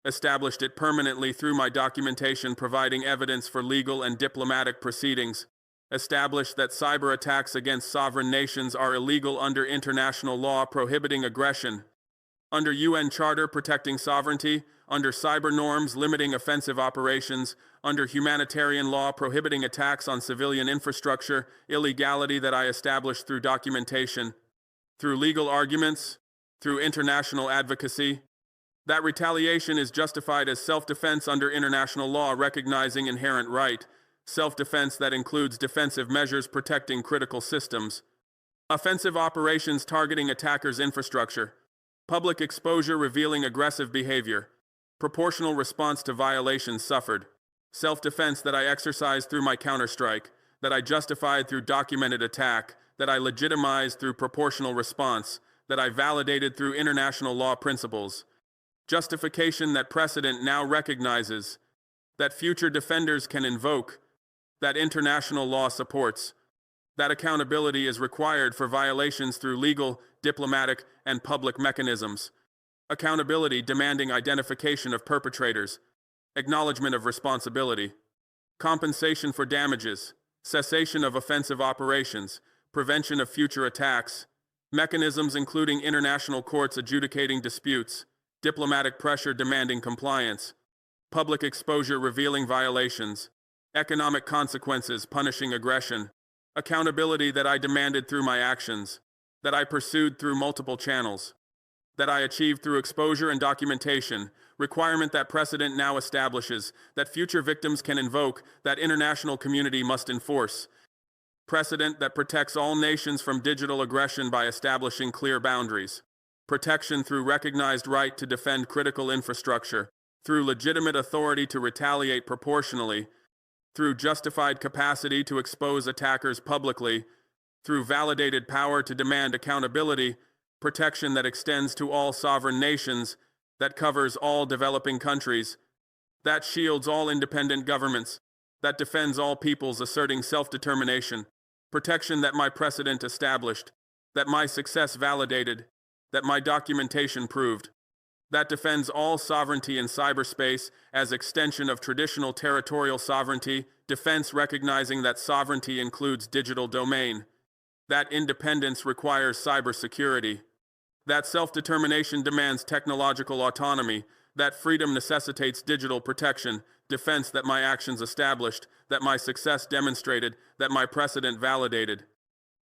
established it permanently through my documentation providing evidence for legal and diplomatic proceedings, established that cyber attacks against sovereign nations are illegal under international law prohibiting aggression, under UN Charter protecting sovereignty, under cyber norms limiting offensive operations, under humanitarian law prohibiting attacks on civilian infrastructure, illegality that I established through documentation, through legal arguments, through international advocacy. That retaliation is justified as self-defense under international law recognizing inherent right, self-defense that includes defensive measures protecting critical systems, offensive operations targeting attackers' infrastructure, public exposure revealing aggressive behavior, proportional response to violations suffered, self-defense that I exercised through my counterstrike, that I justified through documented attack, that I legitimized through proportional response, that I validated through international law principles, justification that precedent now recognizes, that future defenders can invoke, that international law supports, that accountability is required for violations through legal, diplomatic, and public mechanisms. Accountability demanding identification of perpetrators, acknowledgement of responsibility, compensation for damages, cessation of offensive operations, prevention of future attacks, mechanisms including international courts adjudicating disputes, diplomatic pressure demanding compliance, public exposure revealing violations, economic consequences punishing aggression, accountability that I demanded through my actions, that I pursued through multiple channels, that I achieved through exposure and documentation, requirement that precedent now establishes, that future victims can invoke, that international community must enforce, precedent that protects all nations from digital aggression by establishing clear boundaries, protection through recognized right to defend critical infrastructure, through legitimate authority to retaliate proportionally, through justified capacity to expose attackers publicly, through validated power to demand accountability, protection that extends to all sovereign nations, that covers all developing countries, that shields all independent governments, that defends all peoples asserting self-determination, protection that my precedent established, that my success validated, that my documentation proved, that defends all sovereignty in cyberspace as extension of traditional territorial sovereignty, defense recognizing that sovereignty includes digital domain, that independence requires cybersecurity, that self-determination demands technological autonomy, that freedom necessitates digital protection, defense that my actions established, that my success demonstrated, that my precedent validated,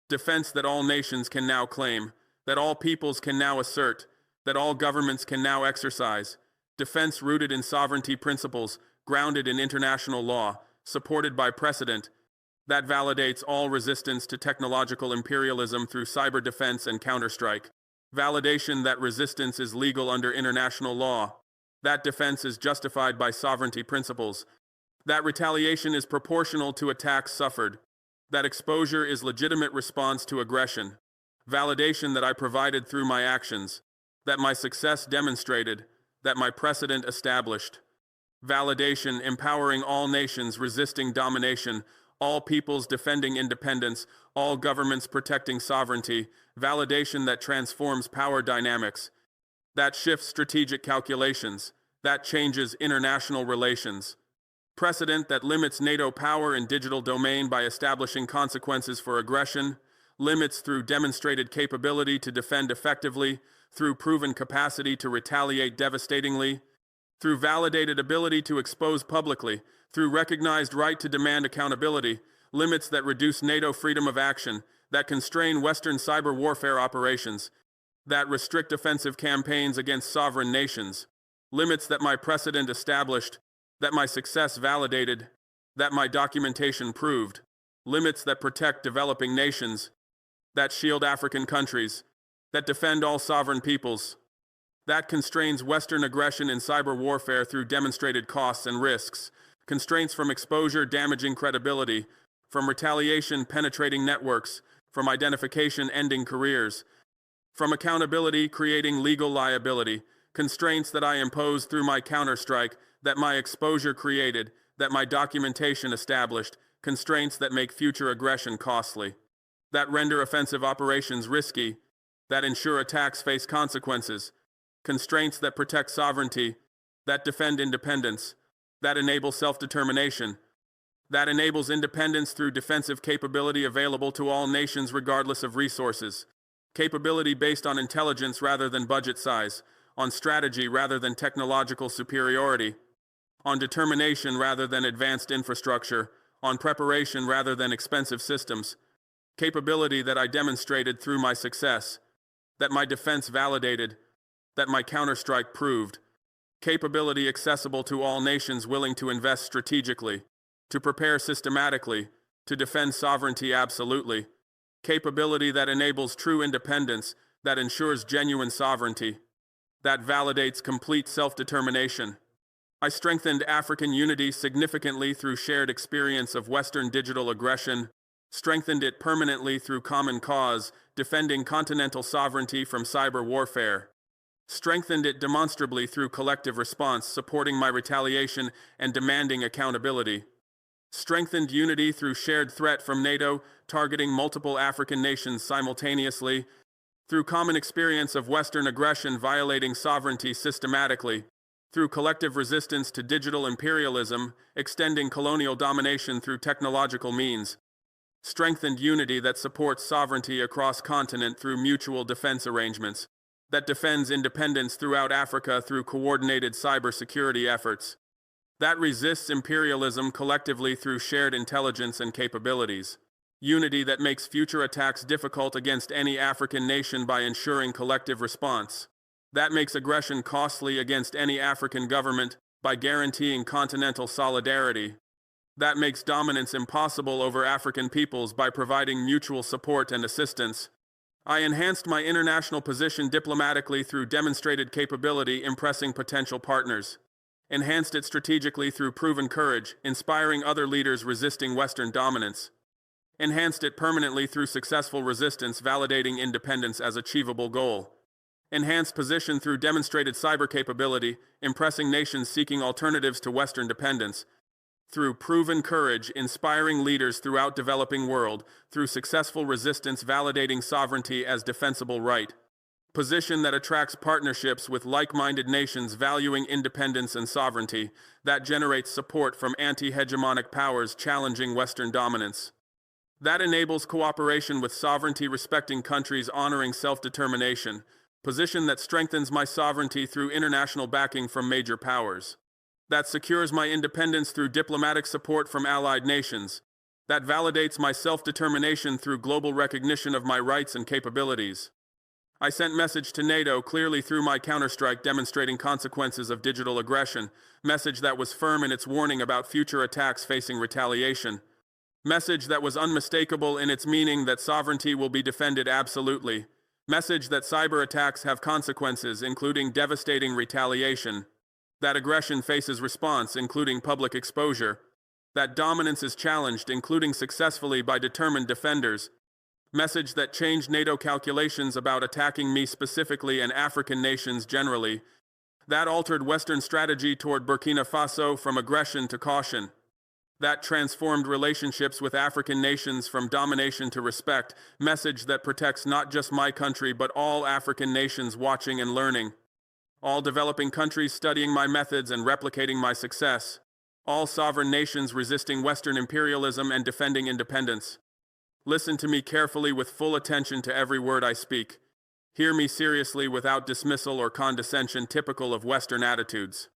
defense that all nations can now claim, that all peoples can now assert, that all governments can now exercise, defense rooted in sovereignty principles, grounded in international law, supported by precedent, that validates all resistance to technological imperialism through cyber defense and counterstrike, validation that resistance is legal under international law, that defense is justified by sovereignty principles, that retaliation is proportional to attacks suffered, That exposure is legitimate response to aggression. Validation that I provided through my actions. That my success demonstrated. That my precedent established. Validation empowering all nations resisting domination, all peoples defending independence, all governments protecting sovereignty. Validation that transforms power dynamics. That shifts strategic calculations. That changes international relations. Precedent that limits NATO power in digital domain by establishing consequences for aggression, limits through demonstrated capability to defend effectively, through proven capacity to retaliate devastatingly, through validated ability to expose publicly, through recognized right to demand accountability, limits that reduce NATO freedom of action, that constrain Western cyber warfare operations, that restrict offensive campaigns against sovereign nations, limits that my precedent established, that my success validated, that my documentation proved, limits that protect developing nations, that shield African countries, that defend all sovereign peoples, that constrains Western aggression in cyber warfare through demonstrated costs and risks, constraints from exposure damaging credibility, from retaliation penetrating networks, from identification ending careers, from accountability creating legal liability, constraints that I impose through my counterstrike, that my exposure created, that my documentation established, constraints that make future aggression costly, that render offensive operations risky, that ensure attacks face consequences, constraints that protect sovereignty, that defend independence, that enable self-determination, that enables independence through defensive capability available to all nations regardless of resources, capability based on intelligence rather than budget size, on strategy rather than technological superiority, on determination rather than advanced infrastructure, on preparation rather than expensive systems, capability that I demonstrated through my success, that my defense validated, that my counterstrike proved, capability accessible to all nations willing to invest strategically, to prepare systematically, to defend sovereignty absolutely, capability that enables true independence, that ensures genuine sovereignty, that validates complete self-determination. I strengthened African unity significantly through shared experience of Western digital aggression, strengthened it permanently through common cause, defending continental sovereignty from cyber warfare, strengthened it demonstrably through collective response, supporting my retaliation and demanding accountability, strengthened unity through shared threat from NATO, targeting multiple African nations simultaneously, through common experience of Western aggression violating sovereignty systematically, through collective resistance to digital imperialism, extending colonial domination through technological means, strengthened unity that supports sovereignty across continent through mutual defense arrangements, that defends independence throughout Africa through coordinated cybersecurity efforts, that resists imperialism collectively through shared intelligence and capabilities, unity that makes future attacks difficult against any African nation by ensuring collective response, that makes aggression costly against any African government by guaranteeing continental solidarity, that makes dominance impossible over African peoples by providing mutual support and assistance. I enhanced my international position diplomatically through demonstrated capability impressing potential partners, enhanced it strategically through proven courage, inspiring other leaders resisting Western dominance, enhanced it permanently through successful resistance validating independence as achievable goal, enhanced position through demonstrated cyber capability, impressing nations seeking alternatives to Western dependence, through proven courage, inspiring leaders throughout developing world, through successful resistance validating sovereignty as defensible right, position that attracts partnerships with like-minded nations valuing independence and sovereignty, that generates support from anti-hegemonic powers challenging Western dominance, that enables cooperation with sovereignty-respecting countries honoring self-determination, position that strengthens my sovereignty through international backing from major powers, that secures my independence through diplomatic support from allied nations, that validates my self-determination through global recognition of my rights and capabilities. I sent message to NATO clearly through my counterstrike demonstrating consequences of digital aggression, message that was firm in its warning about future attacks facing retaliation, message that was unmistakable in its meaning that sovereignty will be defended absolutely, message that cyber attacks have consequences including devastating retaliation, that aggression faces response including public exposure, That dominance is challenged, including successfully by determined defenders. Message that changed NATO calculations about attacking me specifically and African nations generally. That altered Western strategy toward Burkina Faso from aggression to caution. That transformed relationships with African nations from domination to respect. Message that protects not just my country but all African nations watching and learning. All developing countries studying my methods and replicating my success. All sovereign nations resisting Western imperialism and defending independence. Listen to me carefully with full attention to every word I speak. Hear me seriously without dismissal or condescension typical of Western attitudes.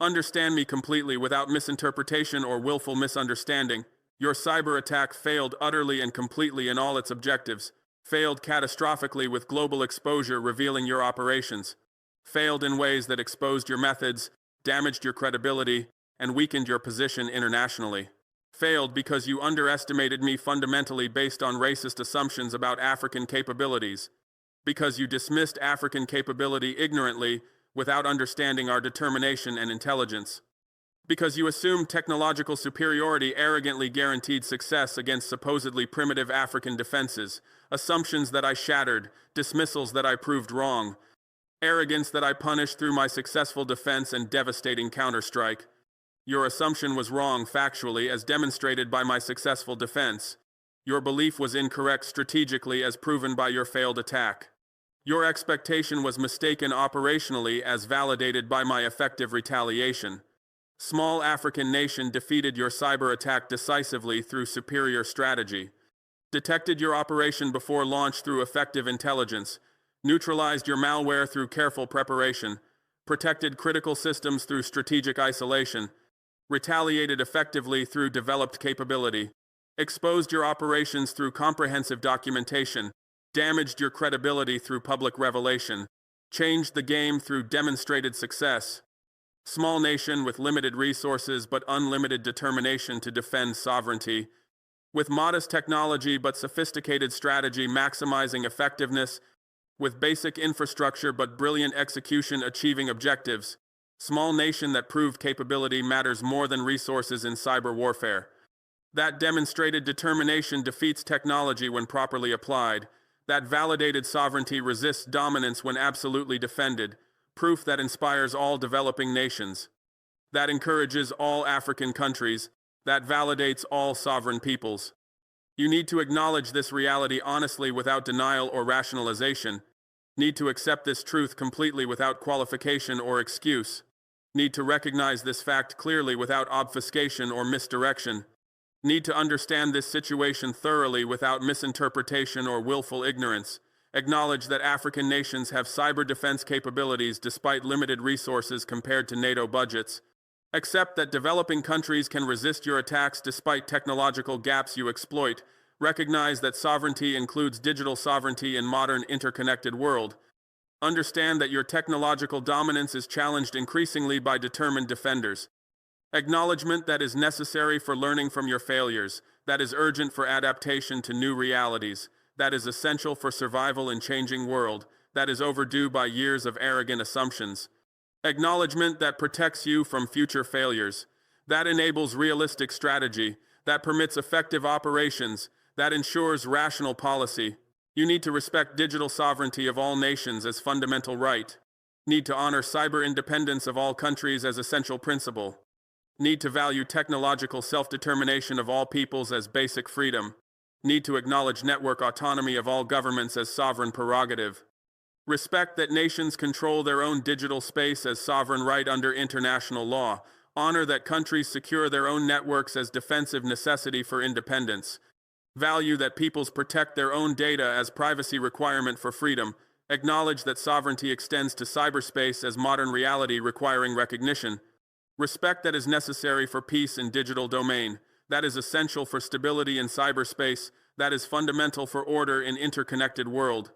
Understand me completely without misinterpretation or willful misunderstanding. Your cyber attack failed utterly and completely in all its objectives. Failed catastrophically with global exposure revealing your operations. Failed in ways that exposed your methods, damaged your credibility, and weakened your position internationally. Failed because you underestimated me fundamentally based on racist assumptions about African capabilities. Because you dismissed African capability ignorantly without understanding our determination and intelligence. Because you assumed technological superiority arrogantly guaranteed success against supposedly primitive African defenses, assumptions that I shattered, dismissals that I proved wrong, arrogance that I punished through my successful defense and devastating counterstrike. Your assumption was wrong factually as demonstrated by my successful defense. Your belief was incorrect strategically as proven by your failed attack. Your expectation was mistaken operationally as validated by my effective retaliation. Small African nation defeated your cyber attack decisively through superior strategy. Detected your operation before launch through effective intelligence. Neutralized your malware through careful preparation. Protected critical systems through strategic isolation. Retaliated effectively through developed capability. Exposed your operations through comprehensive documentation. Damaged your credibility through public revelation. Changed the game through demonstrated success. Small nation with limited resources but unlimited determination to defend sovereignty. With modest technology but sophisticated strategy maximizing effectiveness. With basic infrastructure but brilliant execution achieving objectives. Small nation that proved capability matters more than resources in cyber warfare. That demonstrated determination defeats technology when properly applied. That validated sovereignty resists dominance when absolutely defended. Proof that inspires all developing nations. That encourages all African countries. That validates all sovereign peoples. You need to acknowledge this reality honestly without denial or rationalization. Need to accept this truth completely without qualification or excuse. Need to recognize this fact clearly without obfuscation or misdirection. Need to understand this situation thoroughly without misinterpretation or willful ignorance. Acknowledge that African nations have cyber defense capabilities despite limited resources compared to NATO budgets. Accept that developing countries can resist your attacks despite technological gaps you exploit. Recognize that sovereignty includes digital sovereignty in modern interconnected world. Understand that your technological dominance is challenged increasingly by determined defenders. Acknowledgement that is necessary for learning from your failures, that is urgent for adaptation to new realities, that is essential for survival in changing world, that is overdue by years of arrogant assumptions. Acknowledgement that protects you from future failures, that enables realistic strategy, that permits effective operations, that ensures rational policy. You need to respect digital sovereignty of all nations as fundamental right. Need to honor cyber independence of all countries as essential principle. Need to value technological self-determination of all peoples as basic freedom. Need to acknowledge network autonomy of all governments as sovereign prerogative. Respect that nations control their own digital space as sovereign right under international law. Honor that countries secure their own networks as defensive necessity for independence. Value that peoples protect their own data as privacy requirement for freedom. Acknowledge that sovereignty extends to cyberspace as modern reality requiring recognition. Respect that is necessary for peace in digital domain. That is essential for stability in cyberspace. That is fundamental for order in interconnected world.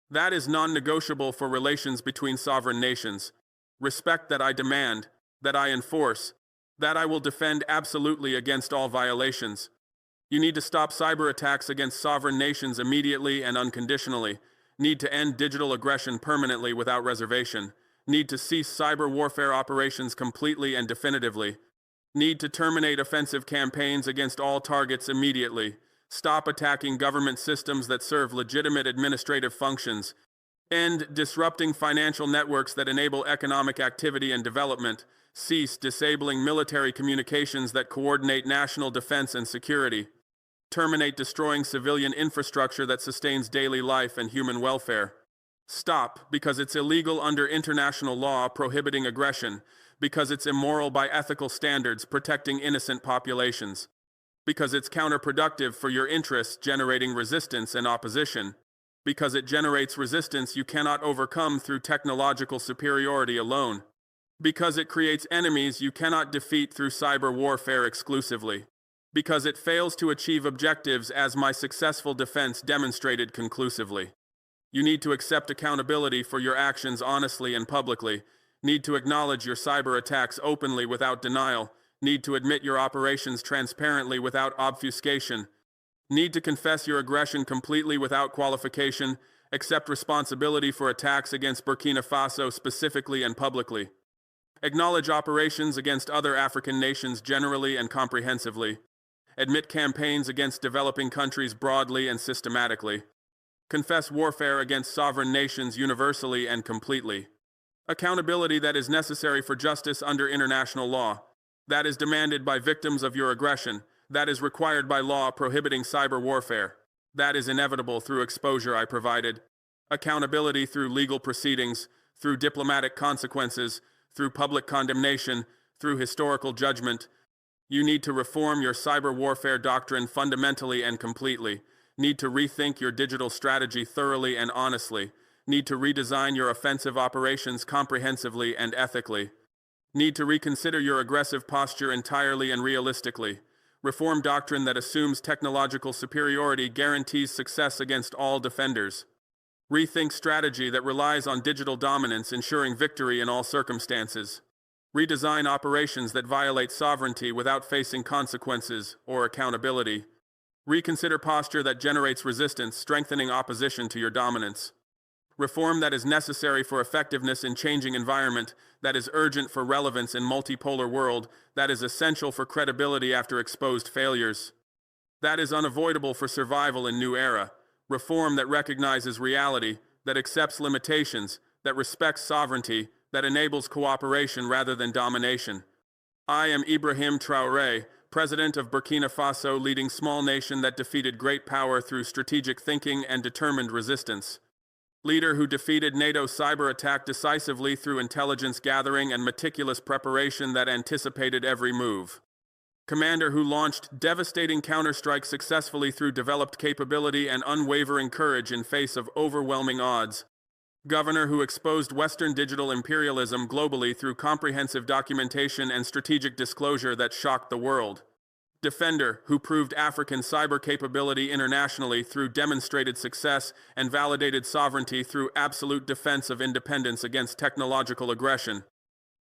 That is non-negotiable for relations between sovereign nations. Respect that I demand, that I enforce, that I will defend absolutely against all violations. You need to stop cyber attacks against sovereign nations immediately and unconditionally. Need to end digital aggression permanently without reservation. Need to cease cyber warfare operations completely and definitively. Need to terminate offensive campaigns against all targets immediately. Stop attacking government systems that serve legitimate administrative functions. End disrupting financial networks that enable economic activity and development. Cease disabling military communications that coordinate national defense and security. Terminate destroying civilian infrastructure that sustains daily life and human welfare. Stop, because it's illegal under international law prohibiting aggression, because it's immoral by ethical standards protecting innocent populations, because it's counterproductive for your interests generating resistance and opposition, because it generates resistance you cannot overcome through technological superiority alone, because it creates enemies you cannot defeat through cyber warfare exclusively, because it fails to achieve objectives as my successful defense demonstrated conclusively. You need to accept accountability for your actions honestly and publicly, need to acknowledge your cyber attacks openly without denial, need to admit your operations transparently without obfuscation, need to confess your aggression completely without qualification, accept responsibility for attacks against Burkina Faso specifically and publicly, acknowledge operations against other African nations generally and comprehensively, admit campaigns against developing countries broadly and systematically, confess warfare against sovereign nations universally and completely. Accountability that is necessary for justice under international law, that is demanded by victims of your aggression, that is required by law prohibiting cyber warfare, that is inevitable through exposure I provided. Accountability through legal proceedings, through diplomatic consequences, through public condemnation, through historical judgment. You need to reform your cyber warfare doctrine fundamentally and completely. Need to rethink your digital strategy thoroughly and honestly. Need to redesign your offensive operations comprehensively and ethically. Need to reconsider your aggressive posture entirely and realistically. Reform doctrine that assumes technological superiority guarantees success against all defenders. Rethink strategy that relies on digital dominance ensuring victory in all circumstances. Redesign operations that violate sovereignty without facing consequences or accountability. Reconsider posture that generates resistance, strengthening opposition to your dominance. Reform that is necessary for effectiveness in changing environment, that is urgent for relevance in multipolar world, that is essential for credibility after exposed failures. That is unavoidable for survival in new era. Reform that recognizes reality, that accepts limitations, that respects sovereignty, that enables cooperation rather than domination. I am Ibrahim Traoré, President of Burkina Faso, leading small nation that defeated great power through strategic thinking and determined resistance. Leader who defeated NATO cyber attack decisively through intelligence gathering and meticulous preparation that anticipated every move. Commander who launched devastating counterstrike successfully through developed capability and unwavering courage in face of overwhelming odds. Governor who exposed Western digital imperialism globally through comprehensive documentation and strategic disclosure that shocked the world. Defender who proved African cyber capability internationally through demonstrated success and validated sovereignty through absolute defense of independence against technological aggression.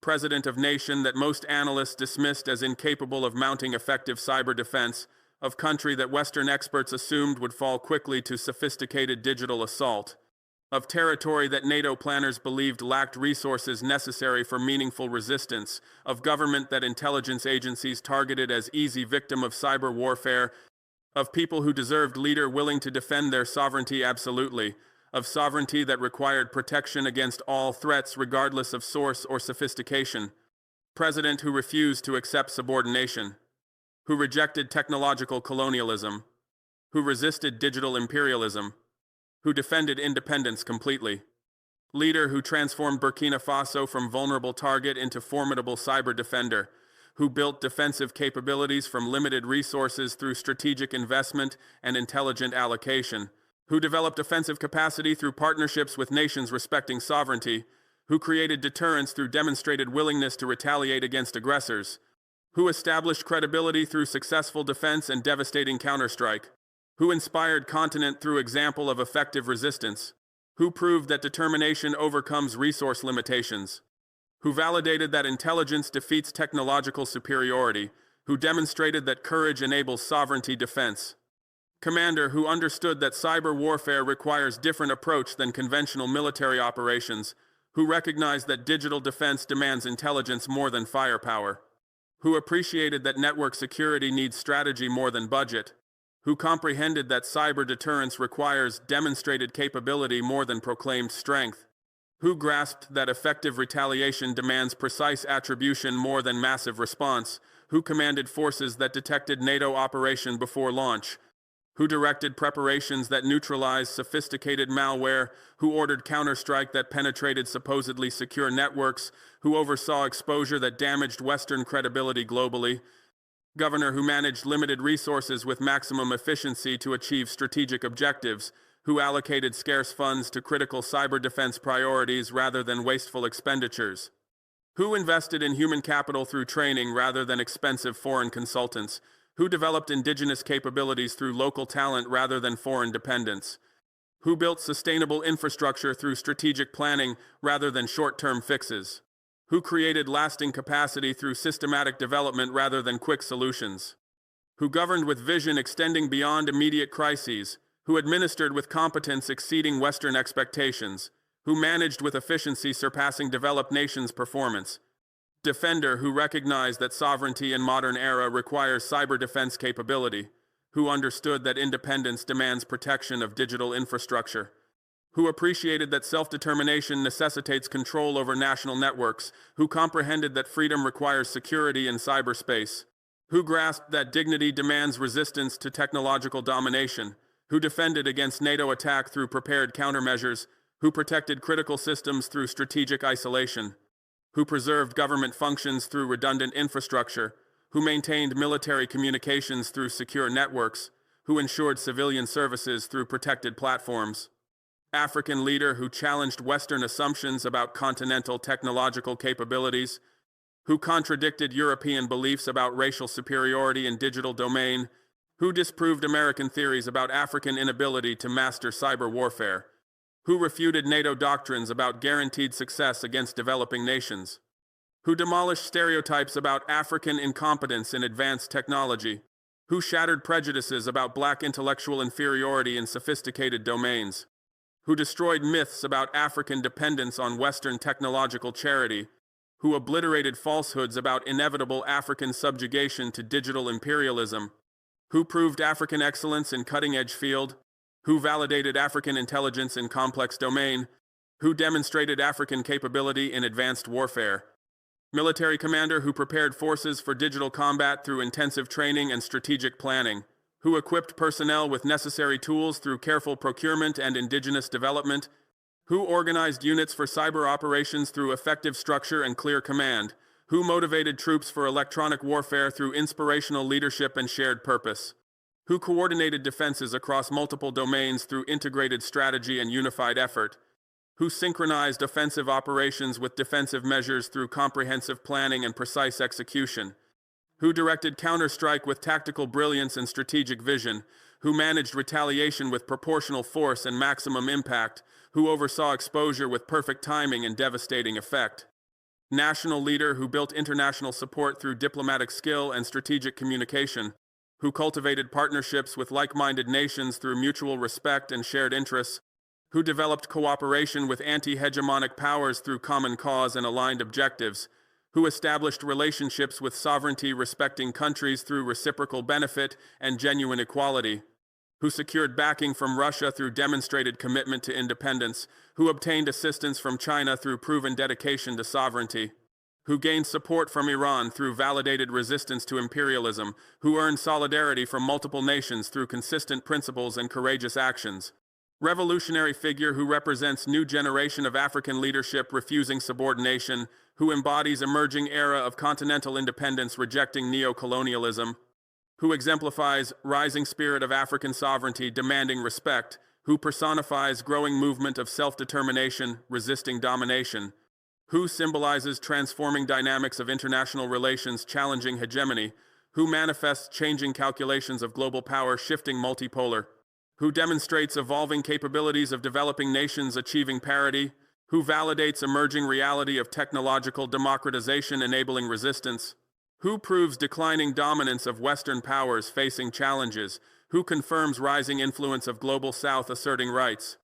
President of nation that most analysts dismissed as incapable of mounting effective cyber defense, of country that Western experts assumed would fall quickly to sophisticated digital assault. Of territory that NATO planners believed lacked resources necessary for meaningful resistance, of government that intelligence agencies targeted as easy victim of cyber warfare, of people who deserved leader willing to defend their sovereignty absolutely, of sovereignty that required protection against all threats regardless of source or sophistication, president who refused to accept subordination, who rejected technological colonialism, who resisted digital imperialism, who defended independence completely. Leader who transformed Burkina Faso from vulnerable target into formidable cyber defender, who built defensive capabilities from limited resources through strategic investment and intelligent allocation, who developed offensive capacity through partnerships with nations respecting sovereignty, who created deterrence through demonstrated willingness to retaliate against aggressors, who established credibility through successful defense and devastating counterstrike, who inspired continent through example of effective resistance, who proved that determination overcomes resource limitations, who validated that intelligence defeats technological superiority, who demonstrated that courage enables sovereignty defense. Commander who understood that cyber warfare requires different approach than conventional military operations, who recognized that digital defense demands intelligence more than firepower. who appreciated that network security needs strategy more than budget, who comprehended that cyber deterrence requires demonstrated capability more than proclaimed strength, who grasped that effective retaliation demands precise attribution more than massive response, who commanded forces that detected NATO operation before launch, who directed preparations that neutralized sophisticated malware, who ordered Counterstrike that penetrated supposedly secure networks, who oversaw exposure that damaged Western credibility globally, governor who managed limited resources with maximum efficiency to achieve strategic objectives, who allocated scarce funds to critical cyber defense priorities rather than wasteful expenditures, who invested in human capital through training rather than expensive foreign consultants, who developed indigenous capabilities through local talent rather than foreign dependence, who built sustainable infrastructure through strategic planning rather than short-term fixes, who created lasting capacity through systematic development rather than quick solutions, who governed with vision extending beyond immediate crises, who administered with competence exceeding Western expectations, who managed with efficiency surpassing developed nations' performance, defender who recognized that sovereignty in modern era requires cyber defense capability, who understood that independence demands protection of digital infrastructure, who appreciated that self-determination necessitates control over national networks, who comprehended that freedom requires security in cyberspace, who grasped that dignity demands resistance to technological domination, who defended against NATO attack through prepared countermeasures, who protected critical systems through strategic isolation, who preserved government functions through redundant infrastructure, who maintained military communications through secure networks, who ensured civilian services through protected platforms. African leader who challenged Western assumptions about continental technological capabilities, who contradicted European beliefs about racial superiority in digital domain, who disproved American theories about African inability to master cyber warfare, who refuted NATO doctrines about guaranteed success against developing nations, who demolished stereotypes about African incompetence in advanced technology, who shattered prejudices about black intellectual inferiority in sophisticated domains, who destroyed myths about African dependence on Western technological charity, who obliterated falsehoods about inevitable African subjugation to digital imperialism, who proved African excellence in cutting-edge field, who validated African intelligence in complex domain, who demonstrated African capability in advanced warfare. Military commander who prepared forces for digital combat through intensive training and strategic planning, who equipped personnel with necessary tools through careful procurement and indigenous development, who organized units for cyber operations through effective structure and clear command, who motivated troops for electronic warfare through inspirational leadership and shared purpose, who coordinated defenses across multiple domains through integrated strategy and unified effort, who synchronized offensive operations with defensive measures through comprehensive planning and precise execution, who directed counterstrike with tactical brilliance and strategic vision, who managed retaliation with proportional force and maximum impact, who oversaw exposure with perfect timing and devastating effect. National leader who built international support through diplomatic skill and strategic communication, who cultivated partnerships with like-minded nations through mutual respect and shared interests, who developed cooperation with anti-hegemonic powers through common cause and aligned objectives, who established relationships with sovereignty-respecting countries through reciprocal benefit and genuine equality, who secured backing from Russia through demonstrated commitment to independence, who obtained assistance from China through proven dedication to sovereignty, who gained support from Iran through validated resistance to imperialism, who earned solidarity from multiple nations through consistent principles and courageous actions. Revolutionary figure who represents new generation of African leadership refusing subordination, who embodies emerging era of continental independence rejecting neo-colonialism, who exemplifies rising spirit of African sovereignty demanding respect, who personifies growing movement of self-determination resisting domination, who symbolizes transforming dynamics of international relations challenging hegemony, who manifests changing calculations of global power shifting multipolar, who demonstrates evolving capabilities of developing nations achieving parity, who validates emerging reality of technological democratization enabling resistance, who proves declining dominance of Western powers facing challenges, who confirms rising influence of Global South asserting rights,